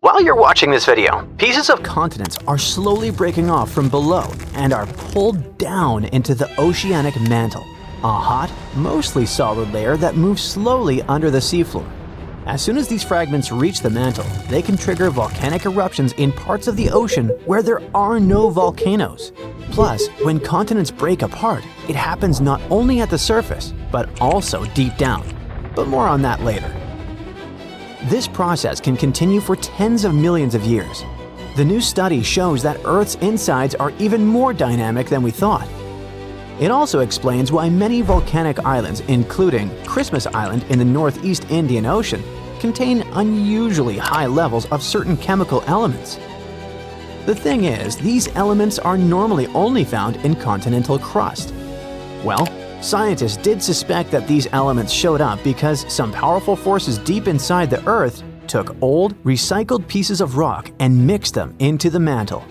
While you're watching this video, pieces of continents are slowly breaking off from below and are pulled down into the oceanic mantle, a hot, mostly solid layer that moves slowly under the seafloor. As soon as these fragments reach the mantle, they can trigger volcanic eruptions in parts of the ocean where there are no volcanoes. Plus, when continents break apart, it happens not only at the surface, but also deep down. But more on that later. This process can continue for tens of millions of years. The new study shows that Earth's insides are even more dynamic than we thought. It also explains why many volcanic islands, including Christmas Island in the Northeast Indian Ocean, contain unusually high levels of certain chemical elements. The thing is, these elements are normally only found in continental crust. Well, scientists did suspect that these elements showed up because some powerful forces deep inside the Earth took old, recycled pieces of rock and mixed them into the mantle.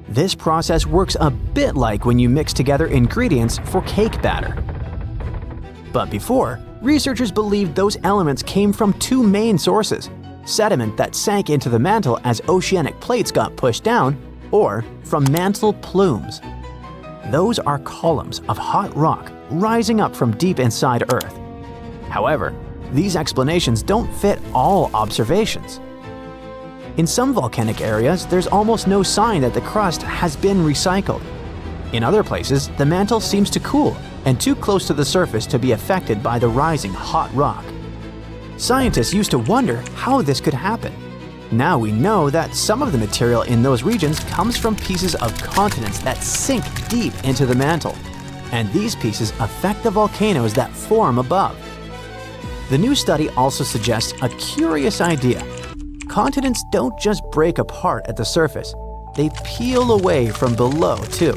This process works a bit like when you mix together ingredients for cake batter. But before, researchers believed those elements came from two main sources: sediment that sank into the mantle as oceanic plates got pushed down, or from mantle plumes. Those are columns of hot rock rising up from deep inside Earth. However, these explanations don't fit all observations. In some volcanic areas, there's almost no sign that the crust has been recycled. In other places, the mantle seems to cool and too close to the surface to be affected by the rising hot rock. Scientists used to wonder how this could happen. Now we know that some of the material in those regions comes from pieces of continents that sink deep into the mantle, and these pieces affect the volcanoes that form above. The new study also suggests a curious idea. Continents don't just break apart at the surface, they peel away from below too.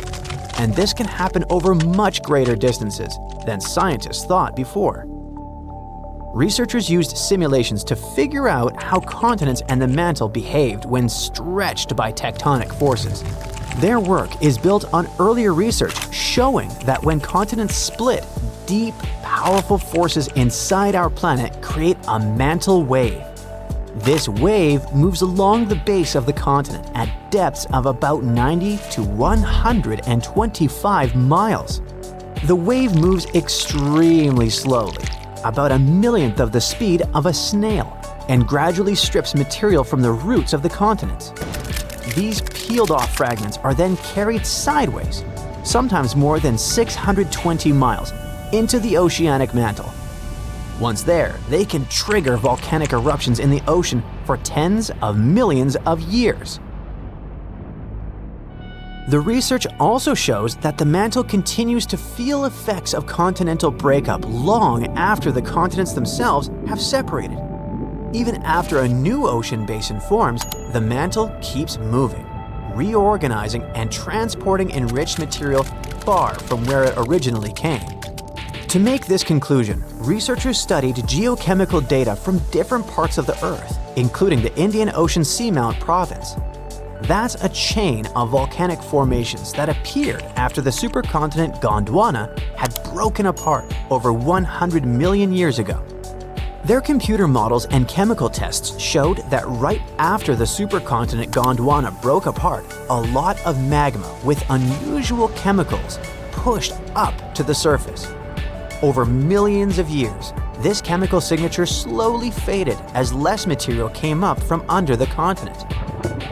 And this can happen over much greater distances than scientists thought before. Researchers used simulations to figure out how continents and the mantle behaved when stretched by tectonic forces. Their work is built on earlier research showing that when continents split, deep, powerful forces inside our planet create a mantle wave. This wave moves along the base of the continent at depths of about 90 to 125 miles. The wave moves extremely slowly, about a millionth of the speed of a snail, and gradually strips material from the roots of the continents. These peeled-off fragments are then carried sideways, sometimes more than 620 miles, into the oceanic mantle. Once there, they can trigger volcanic eruptions in the ocean for tens of millions of years. The research also shows that the mantle continues to feel effects of continental breakup long after the continents themselves have separated. Even after a new ocean basin forms, the mantle keeps moving, reorganizing and transporting enriched material far from where it originally came. To make this conclusion, researchers studied geochemical data from different parts of the Earth, including the Indian Ocean Seamount Province. That's a chain of volcanic formations that appeared after the supercontinent Gondwana had broken apart over 100 million years ago. Their computer models and chemical tests showed that right after the supercontinent Gondwana broke apart, a lot of magma with unusual chemicals pushed up to the surface. Over millions of years, this chemical signature slowly faded as less material came up from under the continent.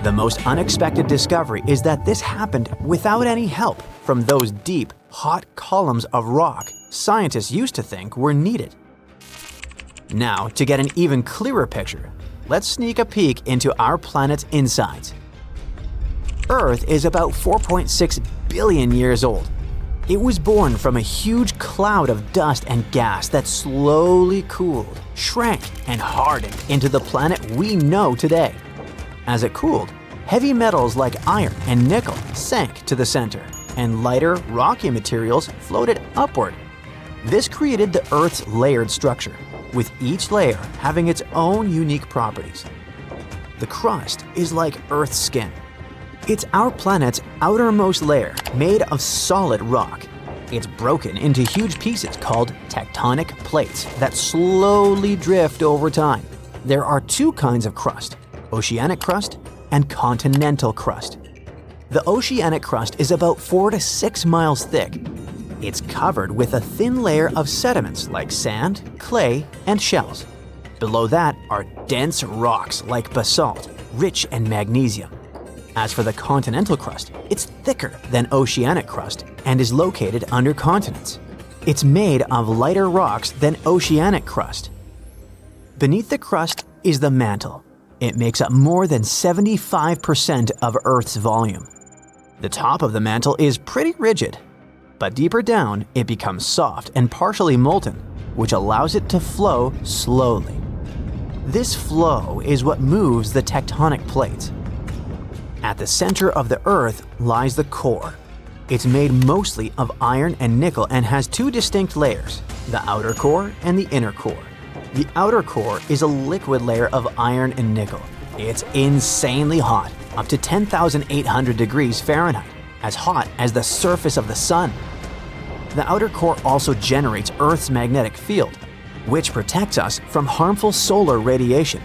The most unexpected discovery is that this happened without any help from those deep, hot columns of rock scientists used to think were needed. Now, to get an even clearer picture, let's sneak a peek into our planet's insides. Earth is about 4.6 billion years old. It was born from a huge cloud of dust and gas that slowly cooled, shrank, and hardened into the planet we know today. As it cooled, heavy metals like iron and nickel sank to the center, and lighter, rocky materials floated upward. This created the Earth's layered structure, with each layer having its own unique properties. The crust is like Earth's skin. It's our planet's outermost layer, made of solid rock. It's broken into huge pieces called tectonic plates that slowly drift over time. There are two kinds of crust: oceanic crust, and continental crust. The oceanic crust is about 4 to 6 miles thick. It's covered with a thin layer of sediments like sand, clay, and shells. Below that are dense rocks like basalt, rich in magnesium. As for the continental crust, it's thicker than oceanic crust and is located under continents. It's made of lighter rocks than oceanic crust. Beneath the crust is the mantle. It makes up more than 75% of Earth's volume. The top of the mantle is pretty rigid, but deeper down it becomes soft and partially molten, which allows it to flow slowly. This flow is what moves the tectonic plates. At the center of the Earth lies the core. It's made mostly of iron and nickel and has two distinct layers, the outer core and the inner core. The outer core is a liquid layer of iron and nickel. It's insanely hot, up to 10,800 degrees Fahrenheit, as hot as the surface of the sun. The outer core also generates Earth's magnetic field, which protects us from harmful solar radiation.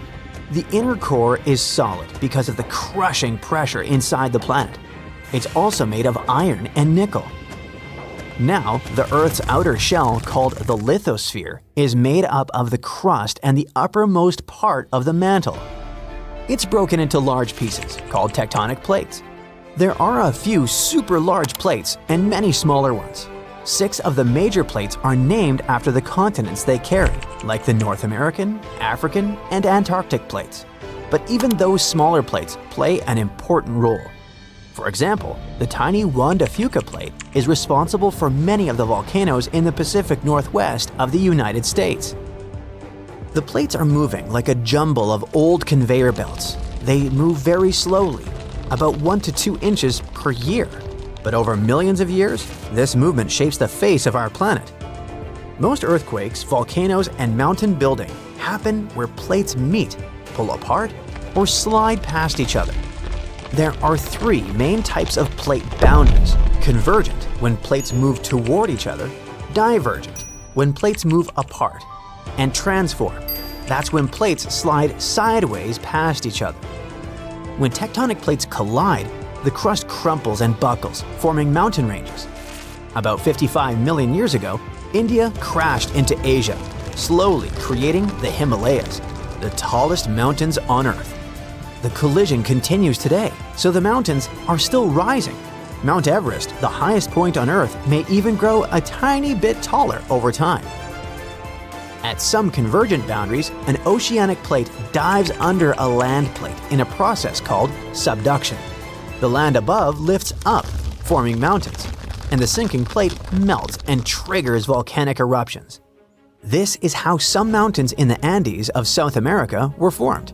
The inner core is solid because of the crushing pressure inside the planet. It's also made of iron and nickel. Now, the Earth's outer shell, called the lithosphere, is made up of the crust and the uppermost part of the mantle. It's broken into large pieces, called tectonic plates. There are a few super large plates and many smaller ones. 6 of the major plates are named after the continents they carry, like the North American, African, and Antarctic plates. But even those smaller plates play an important role. For example, the tiny Juan de Fuca plate is responsible for many of the volcanoes in the Pacific Northwest of the United States. The plates are moving like a jumble of old conveyor belts. They move very slowly, about 1 to 2 inches per year. But over millions of years, this movement shapes the face of our planet. Most earthquakes, volcanoes, and mountain building happen where plates meet, pull apart, or slide past each other. There are 3 main types of plate boundaries: convergent, when plates move toward each other; divergent, when plates move apart; and transform. That's when plates slide sideways past each other. When tectonic plates collide, the crust crumples and buckles, forming mountain ranges. About 55 million years ago, India crashed into Asia, slowly creating the Himalayas, the tallest mountains on Earth. The collision continues today, so the mountains are still rising. Mount Everest, the highest point on Earth, may even grow a tiny bit taller over time. At some convergent boundaries, an oceanic plate dives under a land plate in a process called subduction. The land above lifts up, forming mountains, and the sinking plate melts and triggers volcanic eruptions. This is how some mountains in the Andes of South America were formed.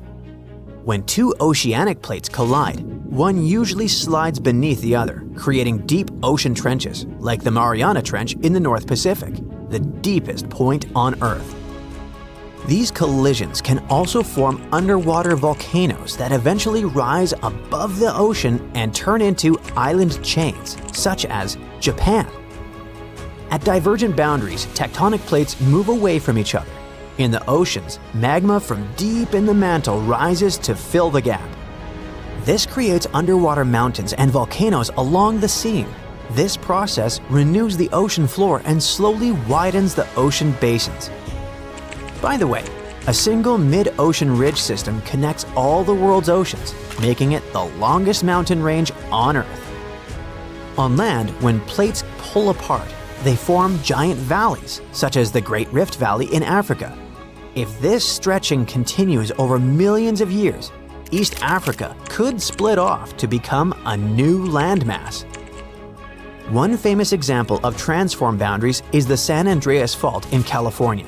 When 2 oceanic plates collide, one usually slides beneath the other, creating deep ocean trenches, like the Mariana Trench in the North Pacific, the deepest point on Earth. These collisions can also form underwater volcanoes that eventually rise above the ocean and turn into island chains, such as Japan. At divergent boundaries, tectonic plates move away from each other. In the oceans, magma from deep in the mantle rises to fill the gap. This creates underwater mountains and volcanoes along the seam. This process renews the ocean floor and slowly widens the ocean basins. By the way, a single mid-ocean ridge system connects all the world's oceans, making it the longest mountain range on Earth. On land, when plates pull apart, they form giant valleys, such as the Great Rift Valley in Africa. If this stretching continues over millions of years, East Africa could split off to become a new landmass. One famous example of transform boundaries is the San Andreas Fault in California.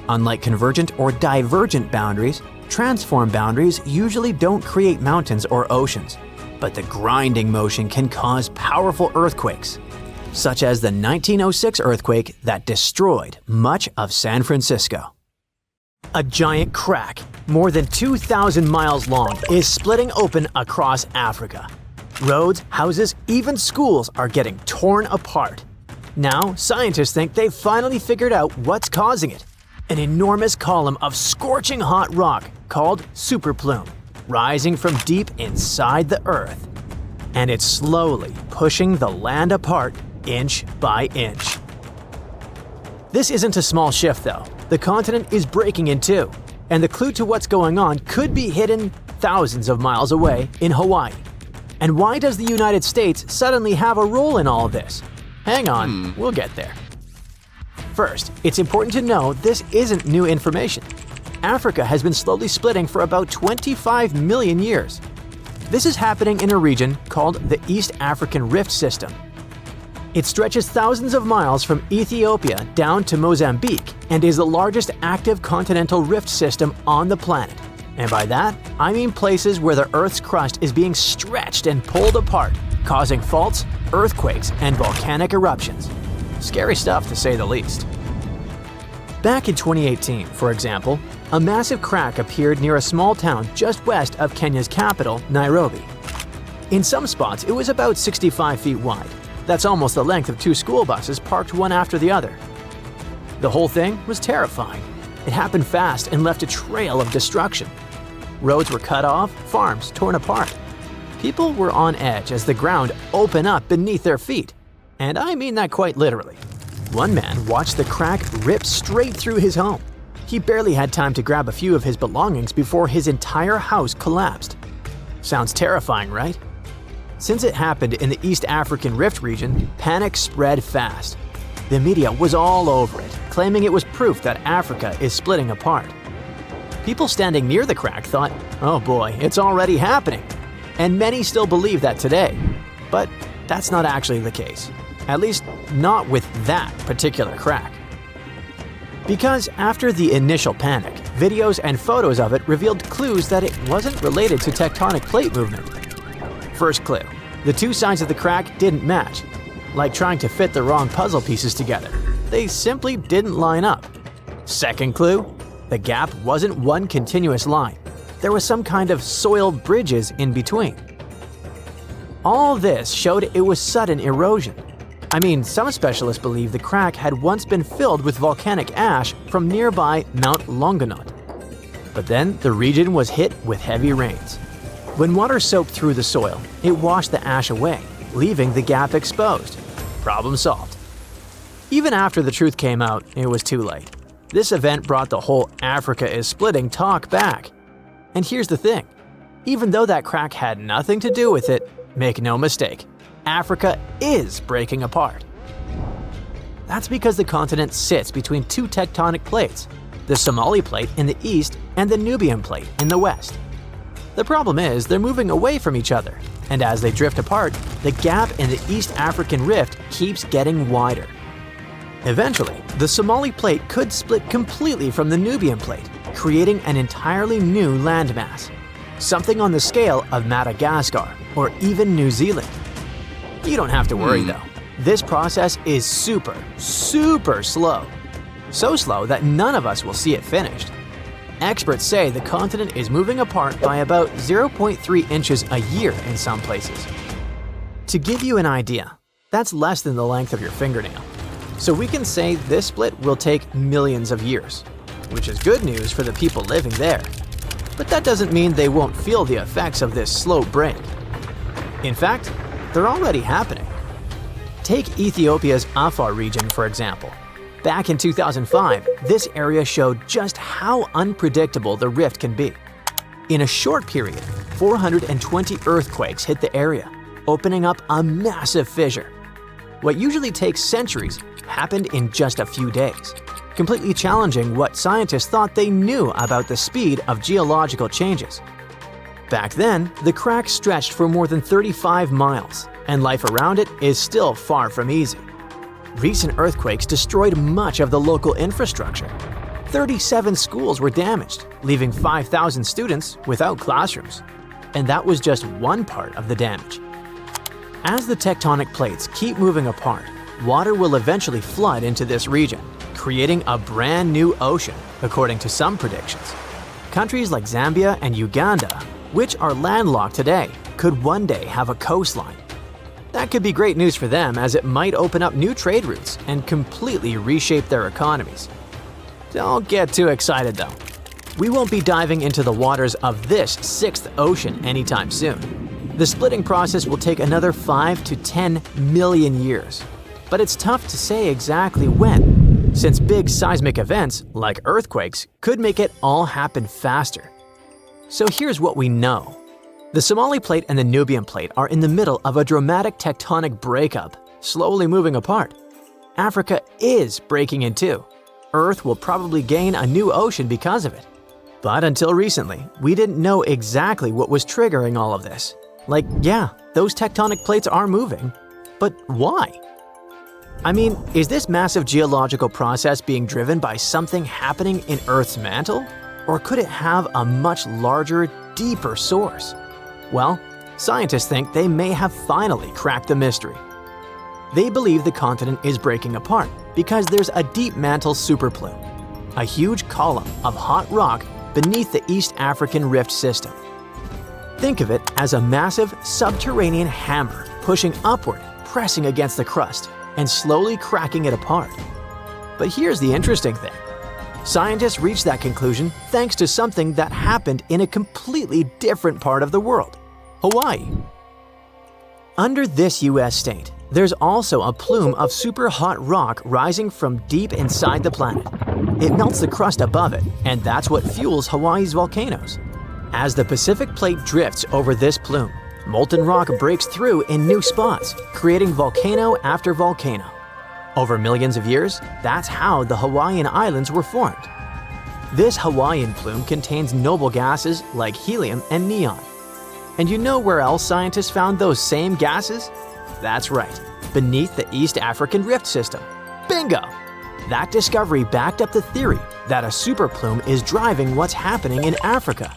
Unlike convergent or divergent boundaries, transform boundaries usually don't create mountains or oceans, but the grinding motion can cause powerful earthquakes, such as the 1906 earthquake that destroyed much of San Francisco. A giant crack, more than 2,000 miles long, is splitting open across Africa. Roads, houses, even schools are getting torn apart. Now, scientists think they've finally figured out what's causing it: an enormous column of scorching hot rock called superplume. rising from deep inside the Earth. And it's slowly pushing the land apart inch by inch. This isn't a small shift though. The continent is breaking in two, and the clue to what's going on could be hidden thousands of miles away in Hawaii. And why does the United States suddenly have a role in all of this? Hang on, we'll get there. First, it's important to know this isn't new information. Africa has been slowly splitting for about 25 million years. This is happening in a region called the East African Rift System. It stretches thousands of miles from Ethiopia down to Mozambique and is the largest active continental rift system on the planet. And by that, I mean places where the Earth's crust is being stretched and pulled apart, causing faults, earthquakes, and volcanic eruptions. Scary stuff to say the least. Back in 2018, for example, a massive crack appeared near a small town just west of Kenya's capital, Nairobi. In some spots, it was about 65 feet wide. That's almost the length of two school buses parked one after the other. The whole thing was terrifying. It happened fast and left a trail of destruction. Roads were cut off, farms torn apart. People were on edge as the ground opened up beneath their feet. And I mean that quite literally. One man watched the crack rip straight through his home. He barely had time to grab a few of his belongings before his entire house collapsed. Sounds terrifying, right? Since it happened in the East African Rift region, panic spread fast. The media was all over it, claiming it was proof that Africa is splitting apart. People standing near the crack thought, oh boy, it's already happening. And many still believe that today. But that's not actually the case. At least not with that particular crack. Because after the initial panic, videos and photos of it revealed clues that it wasn't related to tectonic plate movement. First clue, the two sides of the crack didn't match. Like trying to fit the wrong puzzle pieces together. They simply didn't line up. Second clue, the gap wasn't one continuous line. There was some kind of soiled bridges in between. All this showed it was sudden erosion. I mean, some specialists believe the crack had once been filled with volcanic ash from nearby Mount Longonot. But then the region was hit with heavy rains. When water soaked through the soil, it washed the ash away, leaving the gap exposed. Problem solved. Even after the truth came out, it was too late. This event brought the whole Africa is splitting talk back. And here's the thing. Even though that crack had nothing to do with it, make no mistake, Africa is breaking apart. That's because the continent sits between two tectonic plates, the Somali plate in the east and the Nubian plate in the west. The problem is they're moving away from each other, and as they drift apart, the gap in the East African Rift keeps getting wider. Eventually, the Somali plate could split completely from the Nubian plate, creating an entirely new landmass, something on the scale of Madagascar or even New Zealand. You don't have to worry though. This process is super slow. So slow that none of us will see it finished. Experts say the continent is moving apart by about 0.3 inches a year in some places. To give you an idea, that's less than the length of your fingernail. So we can say this split will take millions of years, which is good news for the people living there. But that doesn't mean they won't feel the effects of this slow break. In fact, they're already happening. Take Ethiopia's Afar region, for example. Back in 2005, this area showed just how unpredictable the rift can be. In a short period, 420 earthquakes hit the area, opening up a massive fissure. What usually takes centuries happened in just a few days, completely challenging what scientists thought they knew about the speed of geological changes. Back then, the crack stretched for more than 35 miles, and life around it is still far from easy. Recent earthquakes destroyed much of the local infrastructure. 37 schools were damaged, leaving 5,000 students without classrooms. And that was just one part of the damage. As the tectonic plates keep moving apart, water will eventually flood into this region, creating a brand new ocean, according to some predictions. Countries like Zambia and Uganda, which are landlocked today, could one day have a coastline. That could be great news for them as it might open up new trade routes and completely reshape their economies. Don't get too excited though. we won't be diving into the waters of this sixth ocean anytime soon. The splitting process will take another 5 to 10 million years. But it's tough to say exactly when, since big seismic events, like earthquakes, could make it all happen faster. So here's what we know. The Somali Plate and the Nubian Plate are in the middle of a dramatic tectonic breakup, slowly moving apart. Africa is breaking in two. Earth will probably gain a new ocean because of it. But until recently, we didn't know exactly what was triggering all of this. Like, yeah, those tectonic plates are moving, but why? I mean, is this massive geological process being driven by something happening in Earth's mantle? Or could it have a much larger, deeper source? Well, scientists think they may have finally cracked the mystery. They believe the continent is breaking apart because there's a deep mantle superplume, a huge column of hot rock beneath the East African Rift System. Think of it as a massive subterranean hammer pushing upward, pressing against the crust, and slowly cracking it apart. But here's the interesting thing. Scientists reached that conclusion thanks to something that happened in a completely different part of the world, Hawaii. Under this US state, there's also a plume of super hot rock rising from deep inside the planet. It melts the crust above it, and that's what fuels Hawaii's volcanoes. As the Pacific Plate drifts over this plume, molten rock breaks through in new spots, creating volcano after volcano. Over millions of years, that's how the Hawaiian Islands were formed. This Hawaiian plume contains noble gases like helium and neon. And you know where else scientists found those same gases? That's right, beneath the East African Rift System. Bingo! That discovery backed up the theory that a superplume is driving what's happening in Africa.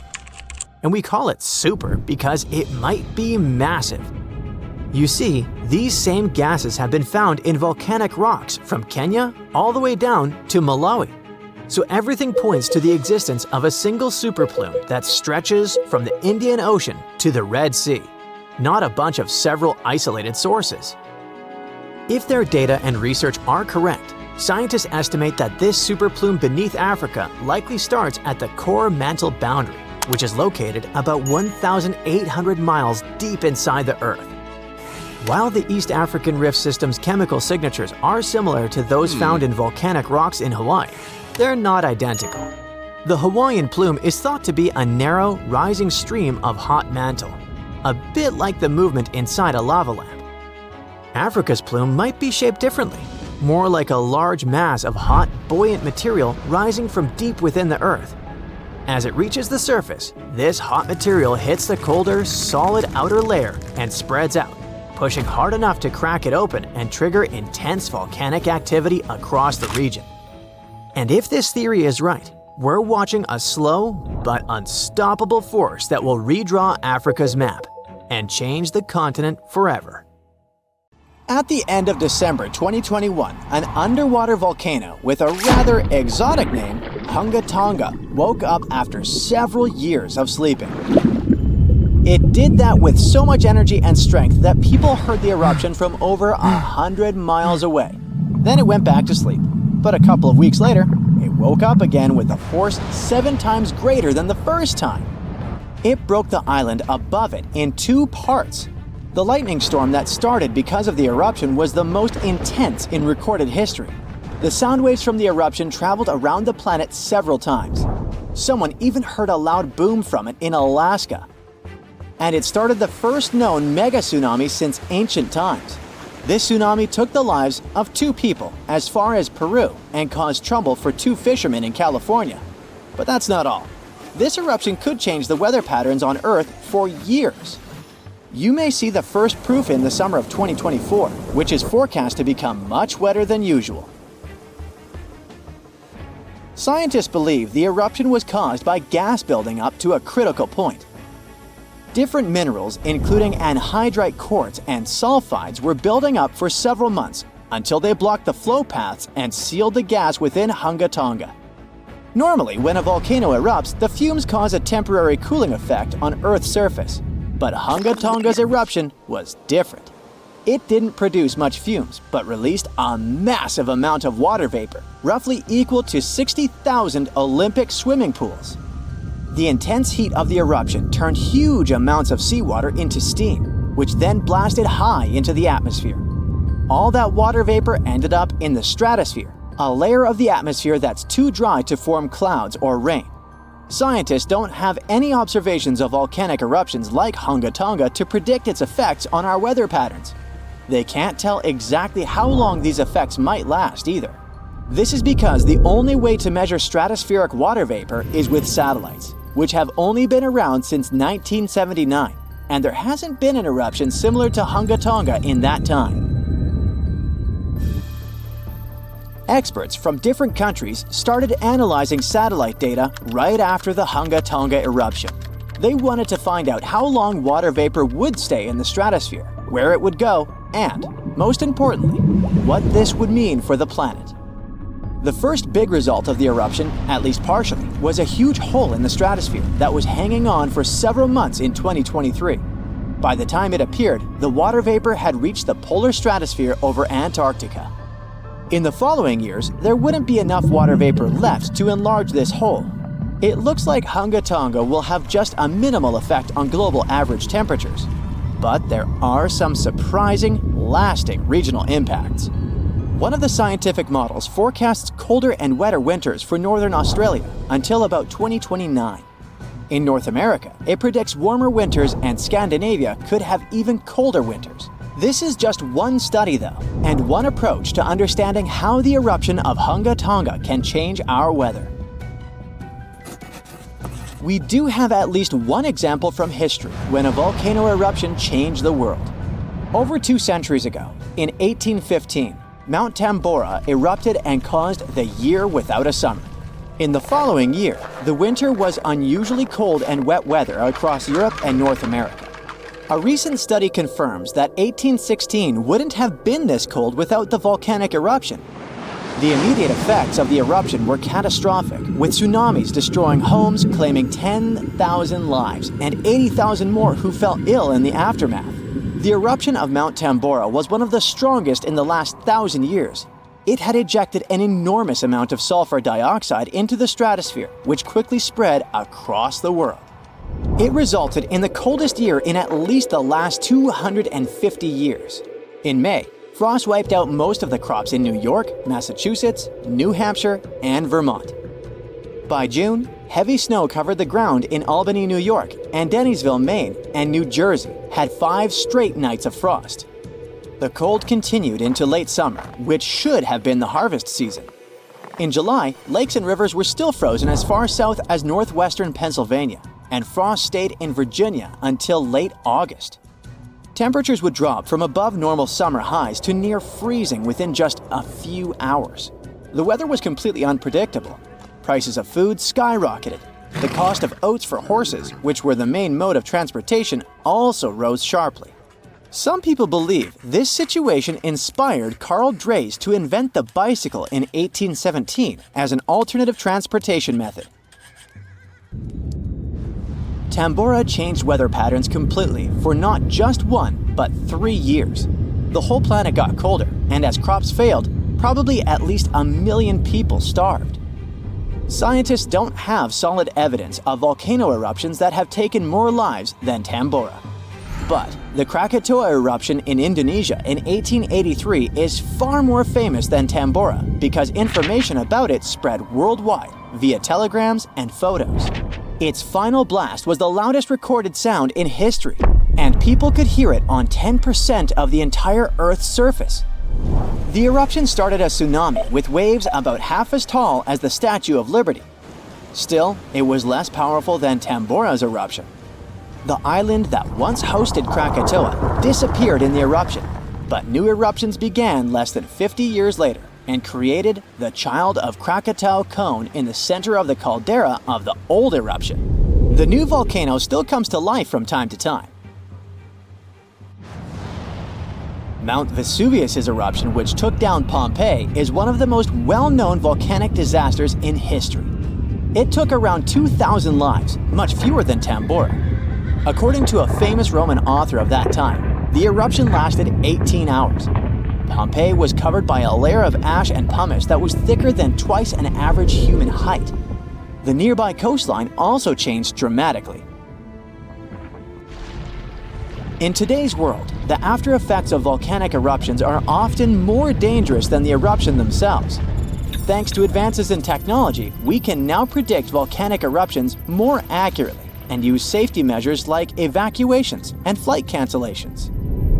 And we call it super because it might be massive. You see, these same gases have been found in volcanic rocks from Kenya all the way down to Malawi. So everything points to the existence of a single superplume that stretches from the Indian Ocean to the Red Sea, not a bunch of several isolated sources. If their data and research are correct, scientists estimate that this superplume beneath Africa likely starts at the core mantle boundary, which is located about 1,800 miles deep inside the Earth. While the East African Rift System's chemical signatures are similar to those found in volcanic rocks in Hawaii, they're not identical. The Hawaiian plume is thought to be a narrow, rising stream of hot mantle, a bit like the movement inside a lava lamp. Africa's plume might be shaped differently, more like a large mass of hot, buoyant material rising from deep within the Earth. As it reaches the surface, this hot material hits the colder, solid outer layer and spreads out, pushing hard enough to crack it open and trigger intense volcanic activity across the region. And if this theory is right, we're watching a slow but unstoppable force that will redraw Africa's map and change the continent forever. At the end of December 2021, an underwater volcano with a rather exotic name, Hunga Tonga, woke up after several years of sleeping. It did that with so much energy and strength that people heard the eruption from over 100 miles away. Then it went back to sleep. But a couple of weeks later, it woke up again with a force 7 times greater than the first time. It broke the island above it in 2 parts. The lightning storm that started because of the eruption was the most intense in recorded history. The sound waves from the eruption traveled around the planet several times. Someone even heard a loud boom from it in Alaska. And it started the first known mega tsunami since ancient times. This tsunami took the lives of 2 people as far as Peru and caused trouble for 2 fishermen in California. But that's not all. This eruption could change the weather patterns on Earth for years. You may see the first proof in the summer of 2024, which is forecast to become much wetter than usual. Scientists believe the eruption was caused by gas building up to a critical point. Different minerals, including anhydrite quartz and sulfides, were building up for several months until they blocked the flow paths and sealed the gas within Hunga Tonga. Normally, when a volcano erupts, the fumes cause a temporary cooling effect on Earth's surface. But Hunga Tonga's eruption was different. It didn't produce much fumes, but released a massive amount of water vapor, roughly equal to 60,000 Olympic swimming pools. The intense heat of the eruption turned huge amounts of seawater into steam, which then blasted high into the atmosphere. All that water vapor ended up in the stratosphere, a layer of the atmosphere that's too dry to form clouds or rain. Scientists don't have any observations of volcanic eruptions like Hunga Tonga to predict its effects on our weather patterns. They can't tell exactly how long these effects might last either. This is because the only way to measure stratospheric water vapor is with satellites, which have only been around since 1979, and there hasn't been an eruption similar to Hunga Tonga in that time. Experts from different countries started analyzing satellite data right after the Hunga Tonga eruption. They wanted to find out how long water vapor would stay in the stratosphere, where it would go, and, most importantly, what this would mean for the planet. The first big result of the eruption, at least partially, was a huge hole in the stratosphere that was hanging on for several months in 2023. By the time it appeared, the water vapor had reached the polar stratosphere over Antarctica. In the following years, there wouldn't be enough water vapor left to enlarge this hole. It looks like Hunga Tonga will have just a minimal effect on global average temperatures. But there are some surprising, lasting regional impacts. One of the scientific models forecasts colder and wetter winters for northern Australia until about 2029. In North America, it predicts warmer winters, and Scandinavia could have even colder winters. This is just one study though, and one approach to understanding how the eruption of Hunga Tonga can change our weather. We do have at least one example from history when a volcano eruption changed the world. Over 2 centuries ago, in 1815, Mount Tambora erupted and caused the year without a summer. In the following year, the winter was unusually cold and wet weather across Europe and North America. A recent study confirms that 1816 wouldn't have been this cold without the volcanic eruption. The immediate effects of the eruption were catastrophic, with tsunamis destroying homes, claiming 10,000 lives, and 80,000 more who fell ill in the aftermath. The eruption of Mount Tambora was one of the strongest in the last 1,000 years. It had ejected an enormous amount of sulfur dioxide into the stratosphere, which quickly spread across the world. It resulted in the coldest year in at least the last 250 years. In May, frost wiped out most of the crops in New York, Massachusetts, New Hampshire, and Vermont. By June, heavy snow covered the ground in Albany, New York, and Dennisville, Maine, and New Jersey had 5 straight nights of frost. The cold continued into late summer, which should have been the harvest season. In July, lakes and rivers were still frozen as far south as northwestern Pennsylvania, and frost stayed in Virginia until late August. Temperatures would drop from above normal summer highs to near freezing within just a few hours. The weather was completely unpredictable. Prices of food skyrocketed. The cost of oats for horses, which were the main mode of transportation, also rose sharply. Some people believe this situation inspired Carl Drees to invent the bicycle in 1817 as an alternative transportation method. Tambora changed weather patterns completely for not just 1, but 3 years. The whole planet got colder, and as crops failed, probably at least 1 million people starved. Scientists don't have solid evidence of volcano eruptions that have taken more lives than Tambora. But the Krakatoa eruption in Indonesia in 1883 is far more famous than Tambora because information about it spread worldwide via telegrams and photos. Its final blast was the loudest recorded sound in history, and people could hear it on 10% of the entire Earth's surface. The eruption started a tsunami with waves about half as tall as the Statue of Liberty. Still, it was less powerful than Tambora's eruption. The island that once hosted Krakatoa disappeared in the eruption, but new eruptions began less than 50 years later and created the Child of Krakatau cone in the center of the caldera of the old eruption. The new volcano still comes to life from time to time. Mount Vesuvius's eruption, which took down Pompeii, is one of the most well-known volcanic disasters in history. It took around 2,000 lives, much fewer than Tambora. According to a famous Roman author of that time, the eruption lasted 18 hours. Pompeii was covered by a layer of ash and pumice that was thicker than twice an average human height. The nearby coastline also changed dramatically. In today's world, the after effects of volcanic eruptions are often more dangerous than the eruption themselves. Thanks to advances in technology, we can now predict volcanic eruptions more accurately and use safety measures like evacuations and flight cancellations.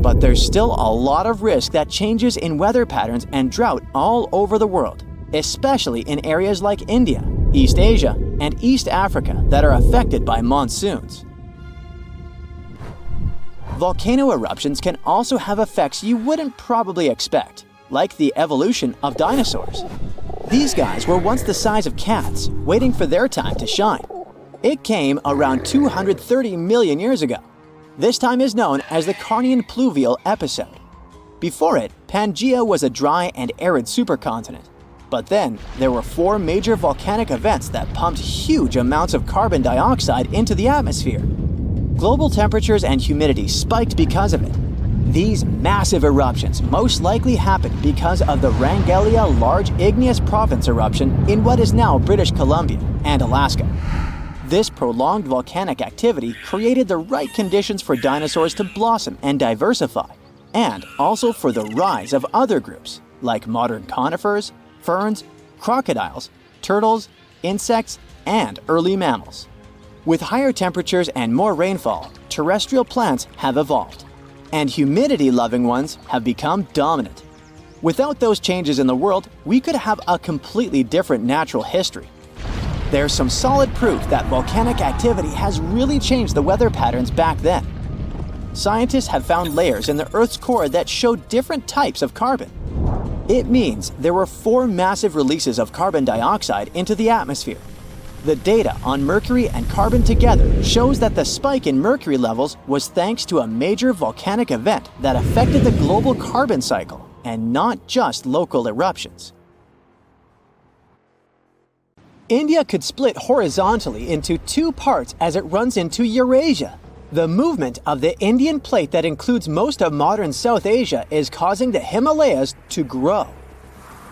But there's still a lot of risk that changes in weather patterns and drought all over the world, especially in areas like India, East Asia, and East Africa that are affected by monsoons. Volcano eruptions can also have effects you wouldn't probably expect, like the evolution of dinosaurs. These guys were once the size of cats, waiting for their time to shine. It came around 230 million years ago. This time is known as the Carnian pluvial episode. Before it, Pangaea was a dry and arid supercontinent. But then, there were 4 major volcanic events that pumped huge amounts of carbon dioxide into the atmosphere. Global temperatures and humidity spiked because of it. These massive eruptions most likely happened because of the Wrangellia Large Igneous Province eruption in what is now British Columbia and Alaska. This prolonged volcanic activity created the right conditions for dinosaurs to blossom and diversify, and also for the rise of other groups like modern conifers, ferns, crocodiles, turtles, insects, and early mammals. With higher temperatures and more rainfall, terrestrial plants have evolved, and humidity-loving ones have become dominant. Without those changes in the world, we could have a completely different natural history. There's some solid proof that volcanic activity has really changed the weather patterns back then. Scientists have found layers in the Earth's core that show different types of carbon. It means there were 4 massive releases of carbon dioxide into the atmosphere. The data on mercury and carbon together shows that the spike in mercury levels was thanks to a major volcanic event that affected the global carbon cycle, and not just local eruptions. India could split horizontally into 2 parts as it runs into Eurasia. The movement of the Indian plate that includes most of modern South Asia is causing the Himalayas to grow.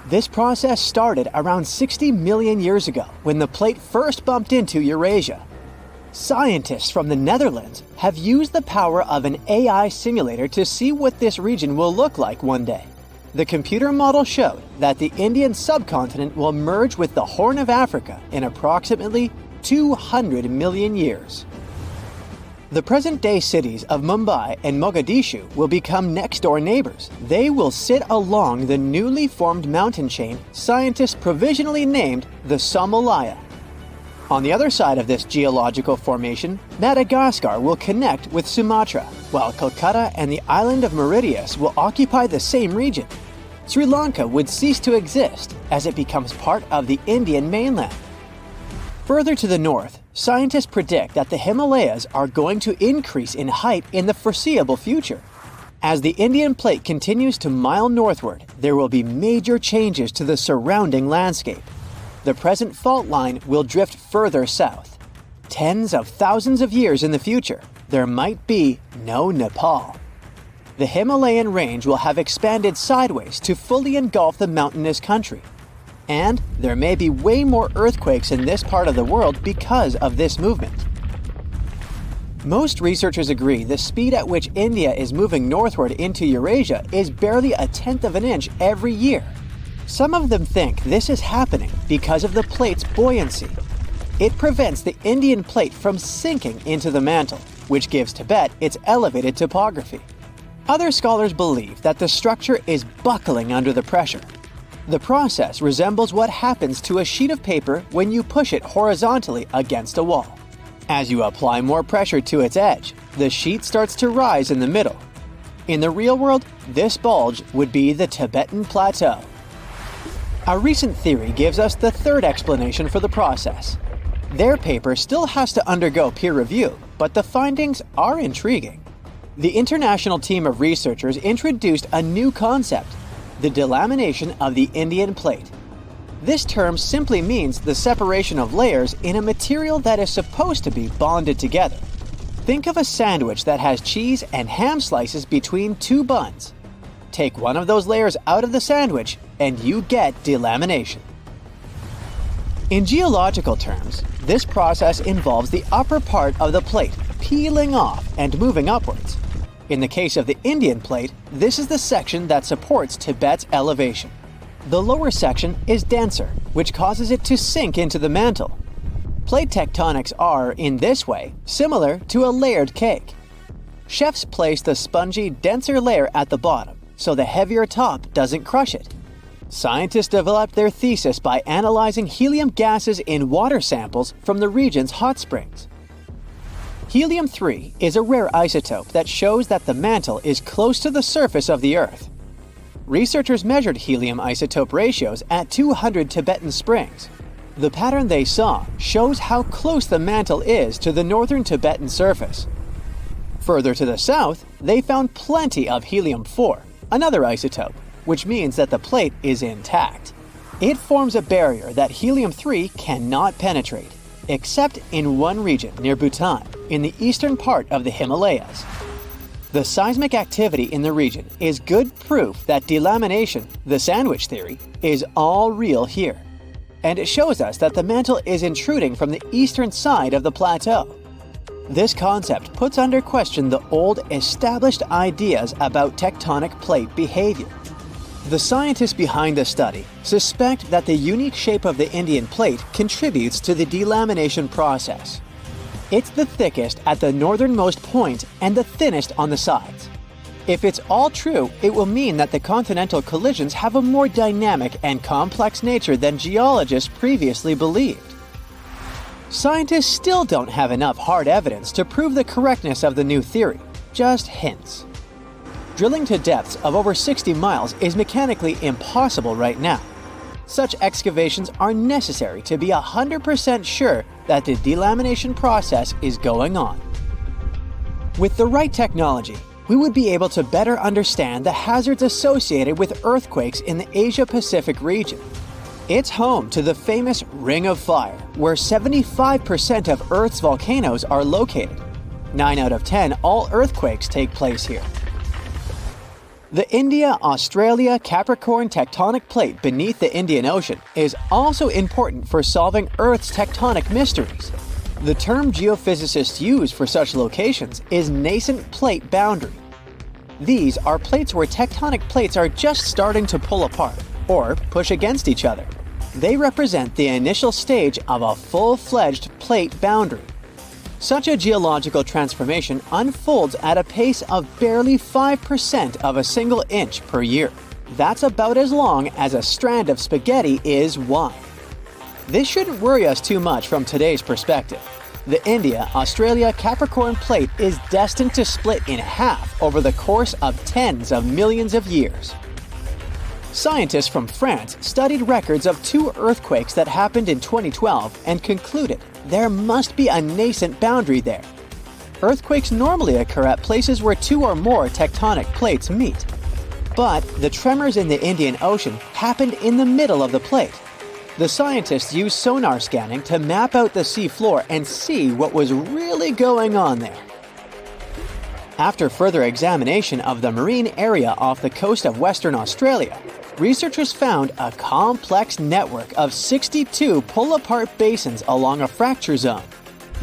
This process started around 60 million years ago when the plate first bumped into Eurasia. Scientists from the Netherlands have used the power of an AI simulator to see what this region will look like one day. The computer model showed that the Indian subcontinent will merge with the Horn of Africa in approximately 200 million years. The present-day cities of Mumbai and Mogadishu will become next-door neighbors. They will sit along the newly formed mountain chain scientists provisionally named the Somalaya. On the other side of this geological formation, Madagascar will connect with Sumatra, while Calcutta and the island of Mauritius will occupy the same region. Sri Lanka would cease to exist as it becomes part of the Indian mainland. Further to the north, scientists predict that the Himalayas are going to increase in height in the foreseeable future. As the Indian plate continues to mile northward, there will be major changes to the surrounding landscape. The present fault line will drift further south. Tens of thousands of years in the future, there might be no Nepal. The Himalayan range will have expanded sideways to fully engulf the mountainous country. And there may be way more earthquakes in this part of the world because of this movement. Most researchers agree the speed at which India is moving northward into Eurasia is barely 1/10 of an inch every year. Some of them think this is happening because of the plate's buoyancy. It prevents the Indian plate from sinking into the mantle, which gives Tibet its elevated topography. Other scholars believe that the structure is buckling under the pressure. The process resembles what happens to a sheet of paper when you push it horizontally against a wall. As you apply more pressure to its edge, the sheet starts to rise in the middle. In the real world, this bulge would be the Tibetan Plateau. A recent theory gives us the third explanation for the process. Their paper still has to undergo peer review, but the findings are intriguing. The international team of researchers introduced a new concept: the delamination of the Indian plate. This term simply means the separation of layers in a material that is supposed to be bonded together. Think of a sandwich that has cheese and ham slices between 2 buns. Take one of those layers out of the sandwich and you get delamination. In geological terms, this process involves the upper part of the plate peeling off and moving upwards. In the case of the Indian plate, this is the section that supports Tibet's elevation. The lower section is denser, which causes it to sink into the mantle. Plate tectonics are, in this way, similar to a layered cake. Chefs place the spongy, denser layer at the bottom, so the heavier top doesn't crush it. Scientists developed their thesis by analyzing helium gases in water samples from the region's hot springs. Helium-3 is a rare isotope that shows that the mantle is close to the surface of the Earth. Researchers measured helium isotope ratios at 200 Tibetan springs. The pattern they saw shows how close the mantle is to the northern Tibetan surface. Further to the south, they found plenty of helium-4, another isotope, which means that the plate is intact. It forms a barrier that helium-3 cannot penetrate, except in one region near Bhutan, in the eastern part of the Himalayas. The seismic activity in the region is good proof that delamination, the sandwich theory, is all real here. And it shows us that the mantle is intruding from the eastern side of the plateau. This concept puts under question the old, established ideas about tectonic plate behavior. The scientists behind the study suspect that the unique shape of the Indian plate contributes to the delamination process. It's the thickest at the northernmost point and the thinnest on the sides. If it's all true, it will mean that the continental collisions have a more dynamic and complex nature than geologists previously believed. Scientists still don't have enough hard evidence to prove the correctness of the new theory, just hints. Drilling to depths of over 60 miles is mechanically impossible right now. Such excavations are necessary to be 100% sure that the delamination process is going on. With the right technology, we would be able to better understand the hazards associated with earthquakes in the Asia-Pacific region. It's home to the famous Ring of Fire, where 75% of Earth's volcanoes are located. 9 out of 10 all earthquakes take place here. The India-Australia-Capricorn tectonic plate beneath the Indian Ocean is also important for solving Earth's tectonic mysteries. The term geophysicists use for such locations is nascent plate boundary. These are plates where tectonic plates are just starting to pull apart or push against each other. They represent the initial stage of a full-fledged plate boundary. Such a geological transformation unfolds at a pace of barely 5% of a single inch per year. That's about as long as a strand of spaghetti is wide. This shouldn't worry us too much from today's perspective. The India-Australia-Capricorn plate is destined to split in half over the course of tens of millions of years. Scientists from France studied records of 2 earthquakes that happened in 2012 and concluded there must be a nascent boundary there. Earthquakes normally occur at places where 2 or more tectonic plates meet. But the tremors in the Indian Ocean happened in the middle of the plate. The scientists used sonar scanning to map out the sea floor and see what was really going on there. After further examination of the marine area off the coast of Western Australia, researchers found a complex network of 62 pull-apart basins along a fracture zone.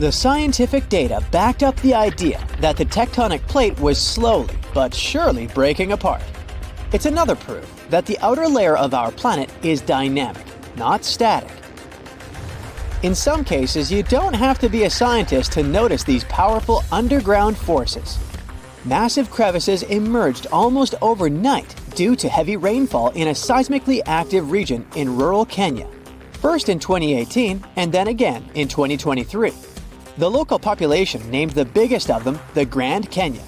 The scientific data backed up the idea that the tectonic plate was slowly but surely breaking apart. It's another proof that the outer layer of our planet is dynamic, not static. In some cases, you don't have to be a scientist to notice these powerful underground forces. Massive crevices emerged almost overnight due to heavy rainfall in a seismically active region in rural Kenya, first in 2018 and then again in 2023. The local population named the biggest of them the Grand Canyon.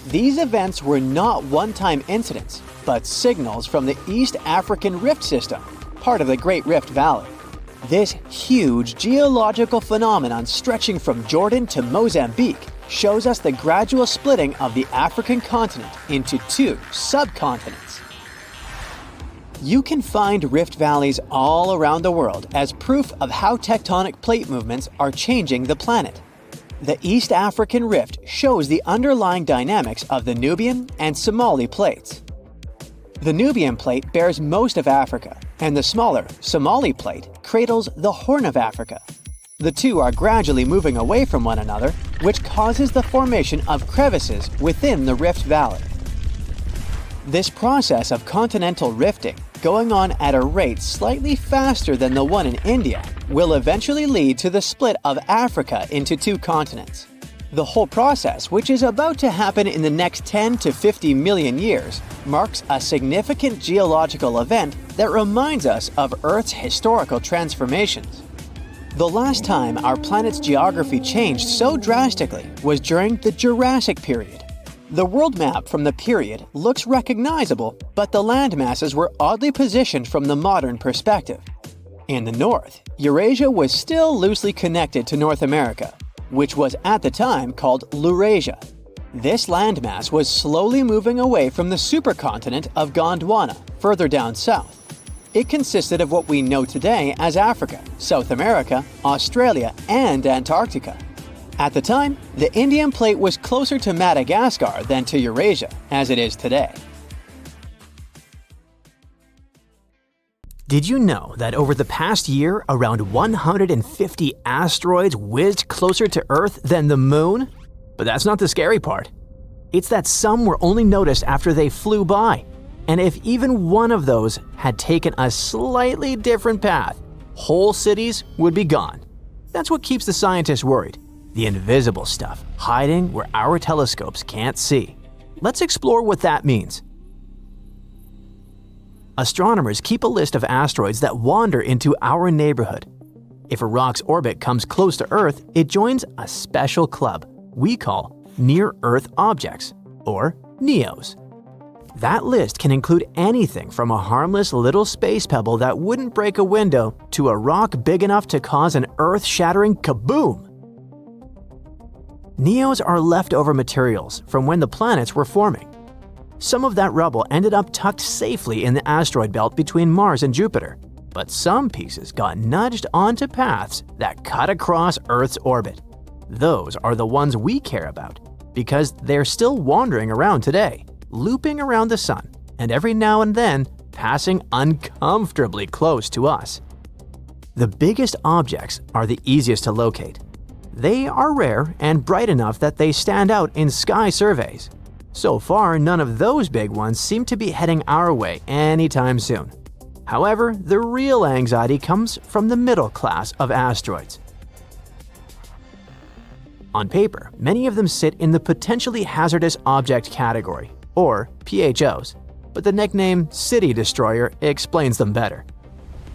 These events were not one-time incidents, but signals from the East African Rift System, part of the Great Rift Valley. This huge geological phenomenon stretching from Jordan to Mozambique shows us the gradual splitting of the African continent into 2 subcontinents. You can find rift valleys all around the world as proof of how tectonic plate movements are changing the planet. The East African Rift shows the underlying dynamics of the Nubian and Somali plates. The Nubian plate bears most of Africa, and the smaller Somali Plate cradles the Horn of Africa. The two are gradually moving away from one another, which causes the formation of crevices within the Rift Valley. This process of continental rifting, going on at a rate slightly faster than the one in India, will eventually lead to the split of Africa into two continents. The whole process, which is about to happen in the next 10 to 50 million years, marks a significant geological event that reminds us of Earth's historical transformations. The last time our planet's geography changed so drastically was during the Jurassic period. The world map from the period looks recognizable, but the land masses were oddly positioned from the modern perspective. In the north, Eurasia was still loosely connected to North America, which was at the time called Laurasia. This landmass was slowly moving away from the supercontinent of Gondwana, further down south. It consisted of what we know today as Africa, South America, Australia, and Antarctica. At the time, the Indian Plate was closer to Madagascar than to Eurasia, as it is today. Did you know that over the past year, around 150 asteroids whizzed closer to Earth than the Moon? But that's not the scary part. It's that some were only noticed after they flew by. And if even one of those had taken a slightly different path, whole cities would be gone. That's what keeps the scientists worried. The invisible stuff hiding where our telescopes can't see. Let's explore what that means. Astronomers keep a list of asteroids that wander into our neighborhood. If a rock's orbit comes close to Earth, it joins a special club we call Near-Earth Objects, or NEOs. That list can include anything from a harmless little space pebble that wouldn't break a window to a rock big enough to cause an earth-shattering kaboom. NEOs are leftover materials from when the planets were forming. Some of that rubble ended up tucked safely in the asteroid belt between Mars and Jupiter, but some pieces got nudged onto paths that cut across Earth's orbit. Those are the ones we care about, because they're still wandering around today, looping around the sun, and every now and then passing uncomfortably close to us. The biggest objects are the easiest to locate. They are rare and bright enough that they stand out in sky surveys. So far, none of those big ones seem to be heading our way anytime soon. However, the real anxiety comes from the middle class of asteroids. On paper, many of them sit in the potentially hazardous object category, or PHOs, but the nickname City Destroyer explains them better.